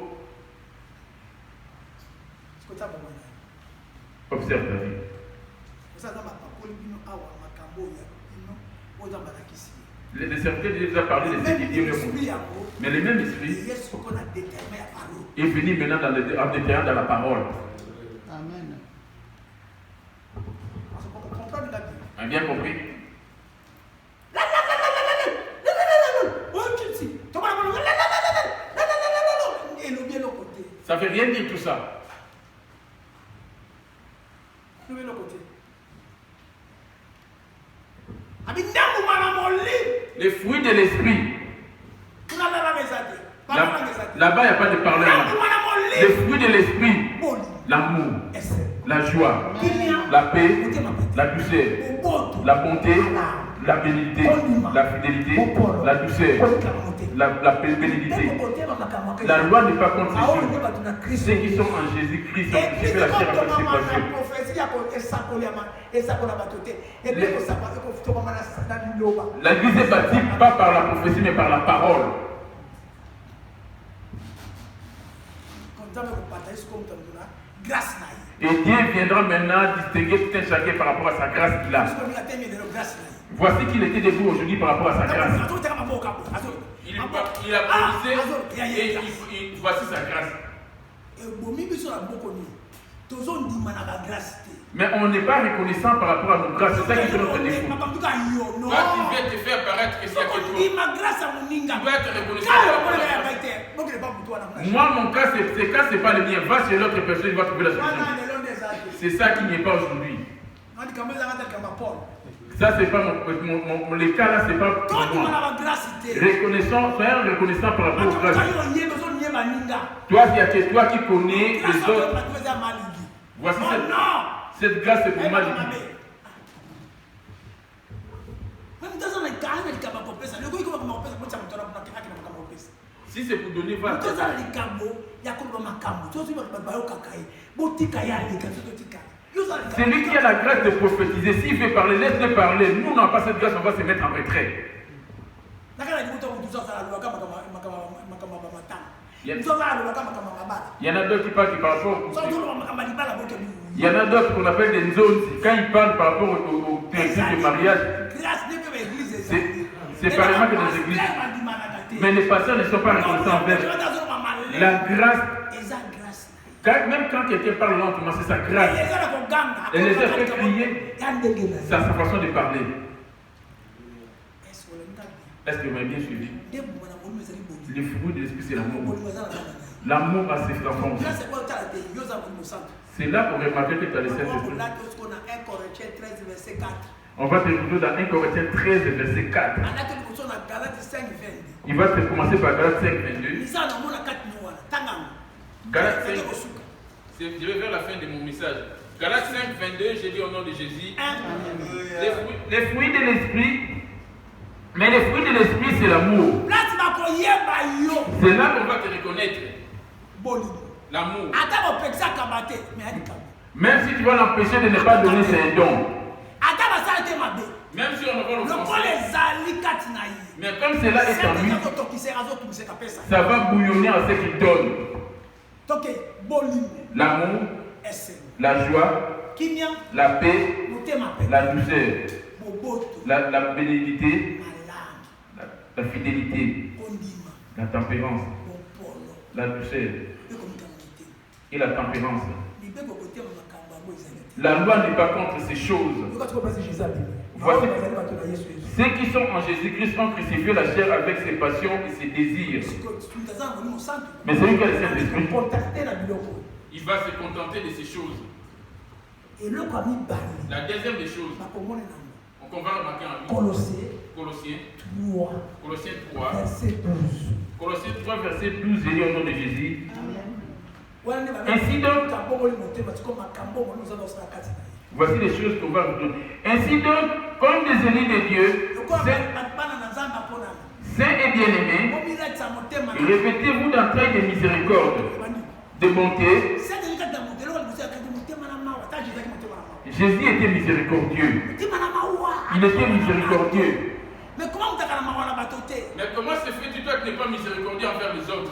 Observe ta vie. Le serviteur de Dieu nous a parlé de ce que Dieu lui a montré. Mais le même esprit est venu maintenant en détaillant dans la parole. Amen. On a bien compris? Ça ne veut rien dire tout ça. Les fruits de l'esprit. Là-bas, il n'y a pas de parlement. Les fruits de l'esprit. L'amour, la joie, la paix, la douceur, la bonté, la bénédiction, la fidélité, la douceur, la bénédiction. La loi n'est pas contre les choses. Ceux qui sont en Jésus-Christ ont crucifié la chair avec ses passions. L'Église est bâtie pas par la prophétie mais par la parole. Et Dieu viendra maintenant distinguer tout un chacun par rapport à sa grâce qu'il a. Voici qu'il était debout aujourd'hui par rapport à sa grâce. Il a brisé et voici sa grâce. Mais on n'est pas reconnaissant par rapport à nos grâces. C'est ça qui fait notre défaut. Toi, tu viens te faire paraître que c'est à toi. Tu dois être reconnaissant par rapport à ça. Moi, mon cas, c'est pas le mien. Va chez l'autre personne, il va trouver la solution. C'est ça qui n'est pas aujourd'hui. Ça, c'est pas les cas là, c'est pas pour moi. Soyons reconnaissants par rapport aux grâces. Toi, il y a que toi qui connais les autres. Voici cette grâce, c'est pour moi. Si c'est pour donner, voilà. C'est lui qui a la grâce de prophétiser. S'il veut parler, laisse-le parler. Nous, on n'a pas cette grâce, on va se mettre en retrait. Il y en a d'autres qui parlent par rapport au... Il y en a d'autres qu'on appelle des zones. Quand ils parlent par rapport au principe de mariage, c'est pareillement que dans les églises. Mais les pasteurs ne sont pas reconnaissants envers la grâce. Même quand quelqu'un parle lentement, c'est sa grâce. Elle les a fait crier. C'est sa façon de parler. Est-ce que vous m'avez bien suivi? Les fruits de l'esprit, c'est l'amour. L'amour à ses enfants. C'est là qu'on remarque que tu as les 7 esprits. On va te retrouver dans 1 Corinthiens 13, verset 4. Il va te commencer par Galates 5, 22. Galates 5, je vais vers la fin de mon message. Galates 5, 22, j'ai dit au nom de Jésus. Les fruits de l'esprit. Mais les fruits de l'esprit, c'est l'amour. C'est là qu'on va te reconnaître. L'amour. Même si tu vas l'empêcher de ne pas donner ses dons. Même si on ne va l'offenser. Mais comme cela est en lui, ça va bouillonner à ce qu'il donne. L'amour, la joie, la paix, la douceur, la bénédiction, la fidélité, la tempérance, la douceur et la tempérance. La loi n'est pas contre ces choses. Voici, ceux qui sont en Jésus-Christ ont crucifié la chair avec ses passions et ses désirs. Mais celui qui a le Saint-Esprit, il va se contenter de ces choses. La deuxième des choses, on va remarquer en lui. Colossiens 3, Colossiens 3, verset 12, j'ai dit au nom de Jésus. Ainsi donc, voici les choses qu'on va vous donner. Ainsi donc, comme des élus de Dieu, saints et bien-aimés, répétez-vous d'entrer de miséricorde, de bonté. Jésus était miséricordieux. Il était miséricordieux. Mais comment se fait-il toi qui n'es pas miséricordieux envers les autres?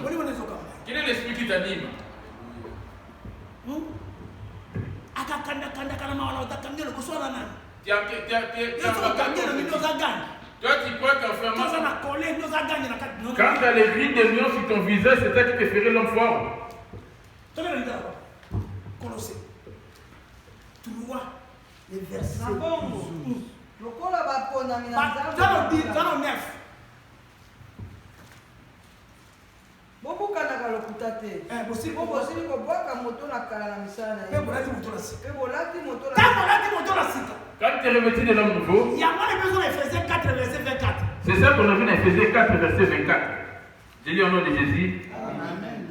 Quel est l'esprit qui t'anime? Toi, tu crois qu'en fermant Quand tu as les rides de lion sur ton visage, c'est ça qui te ferait l'homme fort. Colossé. Tu vois les versets. lokola baponami na dans 9. bobukanaka lokuta te bosili kobwaka moto na kala na misala na ye mpe bolati moto na sika. Quand tu es revêtu de l'homme nouveau, il y a moins de besoin d'Éphésiens 4 verset 24. C'est ça qu'on a vu dans Éphésiens 4 verset 24. Je lis au nom de Jésus. Amen.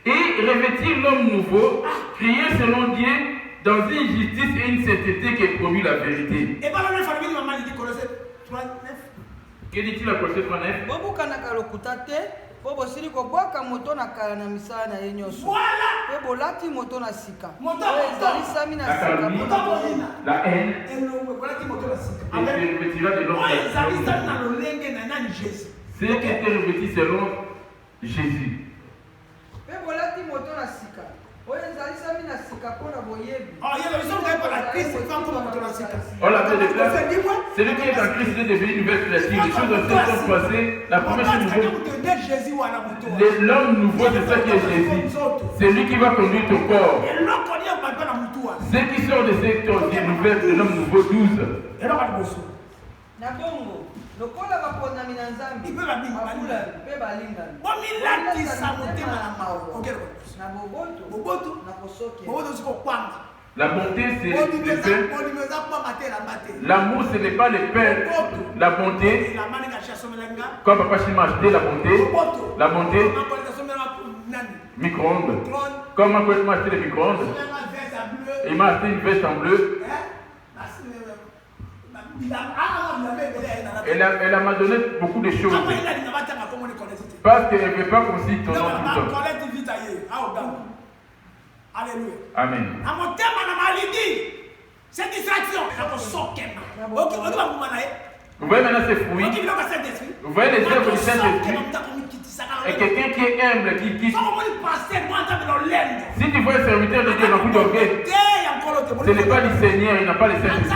Et revêtir l'homme nouveau, créé selon Dieu dans une justice et une sainteté qui produit la vérité. Et pas la même famille, maman, il dit Colossiens 3, 9. Que dit-il à Colossiens 3, 9? bobukanaka lokuta te po bosili kobwaka moto na kala na misala na ye nyonso mpe bolati moto na sika oyo ezalisami na sika mpona boyina la haine, bolati moto na sika et tu revêtiras de l'homme. oyo ezalisami na lolenge na nani Jésus. C'est qui était revêtu selon Jésus. mpe bolati moto na sika oyo ezalisami na sika mpona boyebi. On l'appelle de classe. Celui qui est en Christ est devenu une nouvelle créature. Les choses anciennes sont passées. La première chose nouveau. L'homme nouveau, c'est ça qui est Jésus. C'est lui qui va conduire ton corps. Ce qui sort de cette nouvelle de l'homme nouveau, 12. na bongo lokola baponami na nzambe babula mpe balingani bomilatisa motema na mawa na boboto na kosokela. La bonté, c'est le pain. L'amour, ce n'est pas le pain. La bonté, comme Papa Chima a acheté la bonté. La bonté, micro-ondes. Comme Papa Chima a acheté les micro-ondes. Il m'a acheté une veste en bleu. Elle m'a donné beaucoup de choses. Parce qu'elle ne veut pas qu'on cite ton nom tout le temps. Alléluia. Amen. C'est distraction. Vous voyez maintenant ces fruits. Vous voyez les œuvres du Saint-Esprit. Et quelqu'un qui est humble, qui... Si tu vois un serviteur de Dieu dans beaucoup d'orgueil, ce n'est pas du Seigneur, il n'a pas le Saint-Esprit.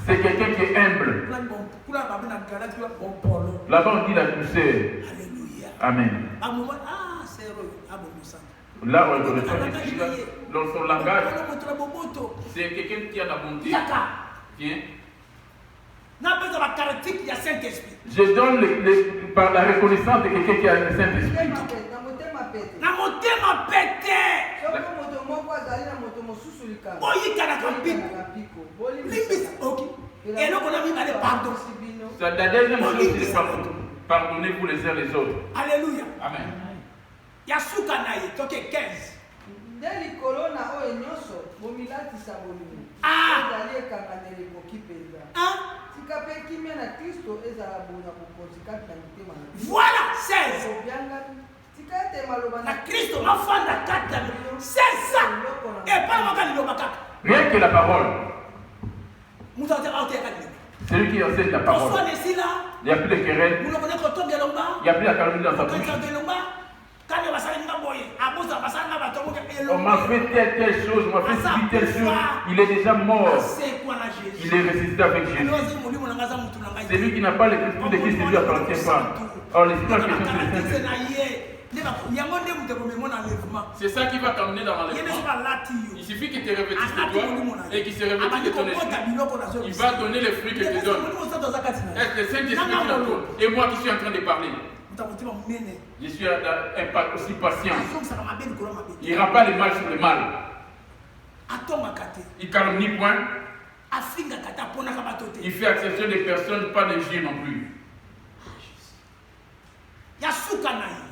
C'est quelqu'un qui est humble. Là-bas on dit la douceur. Amen. Là, on le dans son langage, c'est quelqu'un qui a la bonté. Tiens. Je donne par la reconnaissance de quelqu'un qui a le Saint-Esprit. La deuxième chose, c'est pardonnez-vous les uns les autres. Alléluia. Amen. Yasuka naye toke 15. nde likolo na oyo nyonso bomilatisa bolingo ezali ekanganeli ekoki mpenza tika mpe kimia na kristo ezala bona bokonzi kati na mitema na voilà 16 obyangami tika ete maloba na kristo mafanda kati na c'est ça epana maka liloba kaka Rien que la parole. mutu aoteka liloba Celui qui enseigne la parole. Il n'y a plus de querelle. Il n'y a plus la calomnie dans sa bouche. On m'a fait telle chose, on m'a fait telle chose. Il est déjà mort. Il est ressuscité avec Jésus. Celui qui n'a pas l'esprit de Christ ne lui appartient pas. Or, l'esprit en question, c'est le Saint-Esprit. C'est ça qui va t'amener dans l'enlèvement. Il suffit qu'il te revêtisse de toi et qu'il se revêtisse de ton esprit. Il va donner les fruits que je te donne. Est-ce le Saint-Esprit qui la donne? Et moi qui suis en train de parler, je suis aussi patient. Il ne rend pas le mal sur le mal. Il ne calomnie point. Il fait exception des personnes, pas des juifs non plus.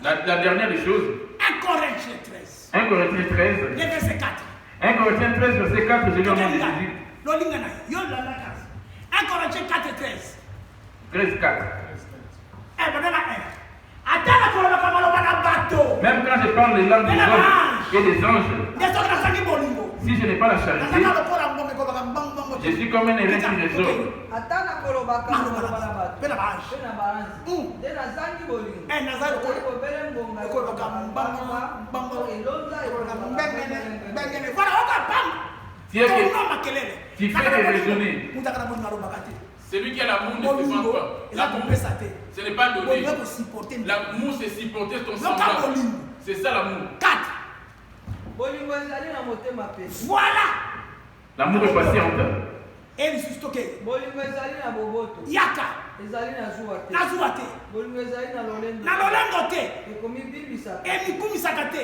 La dernière des choses. 1 Corinthiens 13. 1 Corinthiens 13. Verset 4. 1 Corinthiens 13, verset 4, je lis au nom de Jésus. 1 Corinthiens 4, 13. 13, 4. Même quand je parle les langues des hommes et des anges, si je n'ai pas la charité, je suis comme un airain qui résonne. Tu fais que résonner. Celui qui a l'amour ne se vante pas. L'amour, ce n'est pas donné. L'amour, c'est supporter ton semblable. C'est ça l'amour. 4. Voilà. L'amour est patient. Et le stocké. Yaka. Nazwa te. Na lolendo te. Emikumisaka te.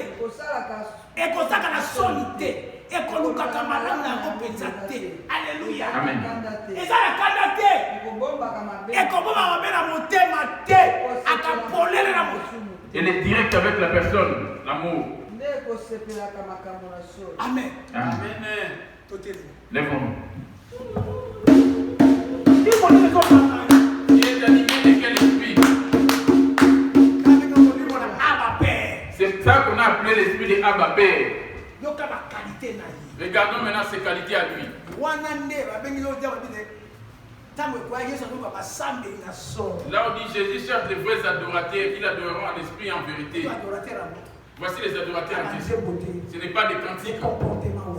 Ekozaka na soni te. Ekolukaka malamu na yango mpenza te. Alléluia. Amen. Eza na kanda te. Ekoboma mabe na motema te. Akapolele na motema. Elle est directe avec la personne. L'amour. Amen. Amen. Lève-nous. Il est animé de quel esprit? C'est ça qu'on a appelé l'esprit de Abba Père. Regardons maintenant ses qualités à lui. Là on dit Jésus cherche les vrais adorateurs, ils adoreront en esprit et en vérité. Voici les adorateurs en Christ. Ce n'est pas des cantiques.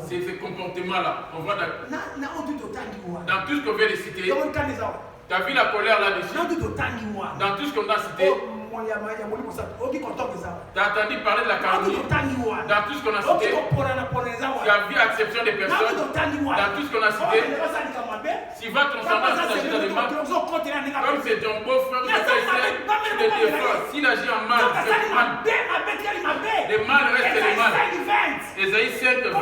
C'est ce comportement-là. On voit dans tout ce qu'on vient de citer. Tu as vu la colère là-dessus? Dans tout ce qu'on a cité. Tu as entendu parler de la calomnie. Dans tout ce qu'on a cité. Tu as vu l'acception des personnes. Dans tout ce qu'on a cité. Si va ton semblable s'agit dans les mal, comme c'est ton beau-frère, tu te défends. S'il agit en mal, c'est le mal. Les mal restent les mal. Ésaïe 7, 20.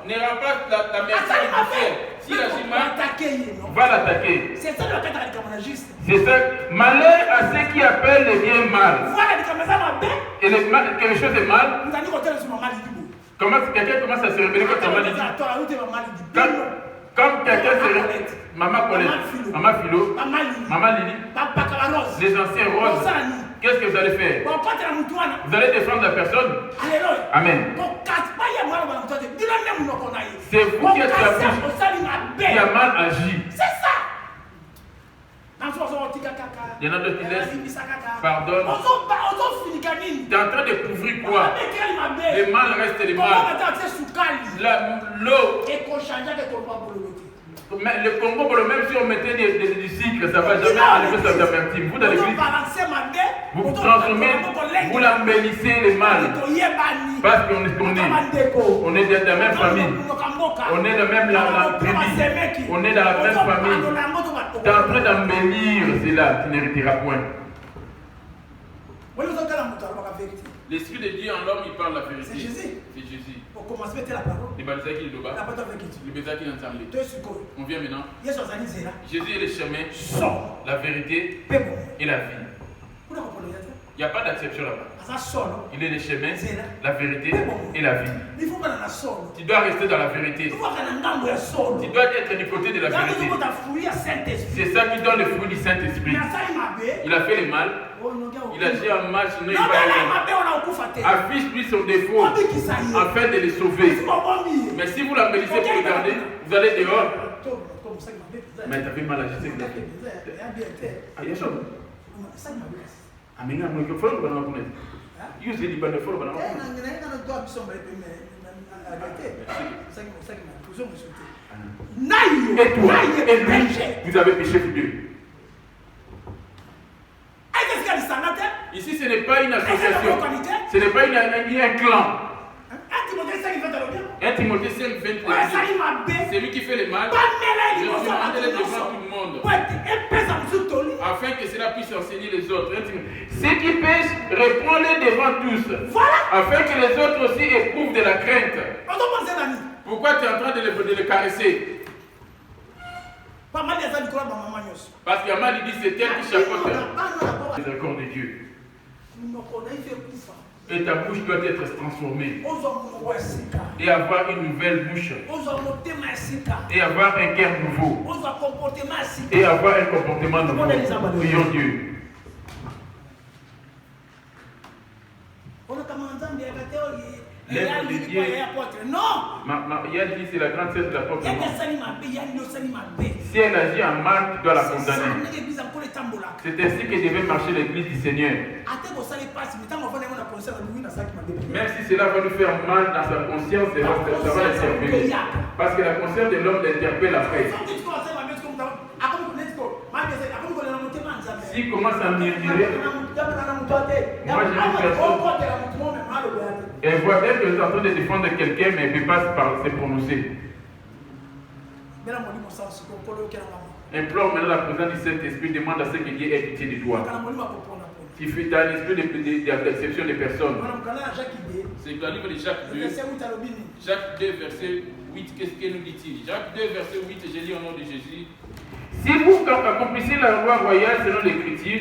Ne remplace la merci du ciel. S'il agit mal, va l'attaquer. C'est ça. Malheur à ceux qui appellent les biens mal. Et les mal, quelque chose est mal. Quelqu'un commence à se révéler quand tu as mal dit. Comme quelqu'un se révèle. Maman Colette, Maman Philo, Maman Lily, les anciens roses. Qu'est-ce que vous allez faire? Vous allez défendre la personne. Amen. C'est vous qui êtes la bouche qui a mal agi. C'est ça. Il y en a d'autres qui laissent. Pardonne. Tu es en train de couvrir quoi? Les mal restent les mal. L'eau. Mais le Congo, même si on mettait du sucre, ça ne va jamais enlever sa amertume. Vous dans l'église, vous transformez, vous l'embellissez les mal. Parce qu'on est de la même famille. On est de même la tribu. On est dans la même famille. Tu es en train d'embellir cela, tu n'héritera point. L'esprit de Dieu en l'homme, il parle la vérité. C'est Jésus. C'est Jésus. Pour commencer, mettez la parole. Le balisaki il est là-bas. Le balisaki il est ensemble. On vient maintenant. Jésus est le chemin, la vérité et la vie. Il n'y a pas d'acception là-bas. Il est le chemin, la vérité et la vie. Tu dois rester dans la vérité. Tu dois être du côté de la vérité. C'est ça qui donne le fruit du Saint-Esprit. Il a fait le mal. Il a dit en mal, sinon il va affiche lui son défaut afin de le sauver. Mais si vous l'embellissez pour le garder, vous allez dehors. Mais tu as fait mal à Jésus. Amina mweke folo bana wakunet. Yuzi di bana folo bana wakunet. Et toi, et lui, vous avez péché tous deux. Ici, ce n'est pas une association. Ce n'est pas un clan. 1 Timothée 5, 23. C'est lui qui fait le mal. Je suis mandé devant tout le monde. Afin que cela puisse enseigner les autres. Ceux qui pêchent, reprends-les devant tous. Afin que les autres aussi éprouvent de la crainte. Pourquoi tu es en train de le caresser? Parce qu'il y a mal, il dit c'est elle qui chapeaute les accords de Dieu. Et ta bouche doit être transformée. Et avoir une nouvelle bouche. Et avoir un cœur nouveau. Et avoir un comportement nouveau. Prions Dieu. Non! Yann dit c'est la grande sœur de l'apôtre. Si elle agit en mal, tu dois la condamner. C'est ainsi que devait marcher l'église du Seigneur. Même si cela va nous faire mal dans sa conscience, ça va l'interpeller. Parce que la conscience de l'homme l'interpelle après. s'il commence à murmurer, moi j'ai une personne, elle voit bien que vous êtes en train de défendre quelqu'un, mais elle ne peut pas se prononcer. Implore maintenant la présence du Saint-Esprit, demande à ce que Dieu ait pitié de toi. Tu as l'esprit d'acception des personnes. C'est le livre de Jacques 2. Jacques 2, verset 8, qu'est-ce que nous dit-il? Jacques 2, verset 8, je lis au nom de Jésus. Si vous accomplissez la loi royale selon l'Écriture,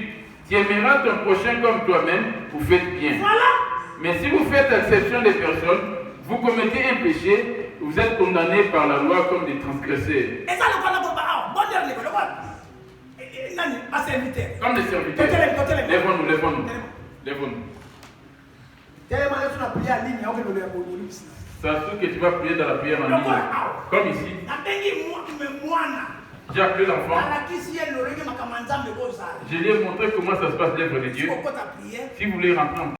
tu aimeras ton prochain comme toi-même, vous faites bien. Mais si vous faites exception des personnes, vous commettez un péché, vous êtes condamnés par la loi comme des transgresseurs. Comme des serviteurs. Lèvons-nous, lèvons-nous. Lèvons-nous. Ça se trouve que tu vas prier dans la prière en ligne. Comme ici. J'ai appelé l'enfant. Je lui ai montré comment ça se passe l'œuvre de Dieu. Si vous voulez rentrer en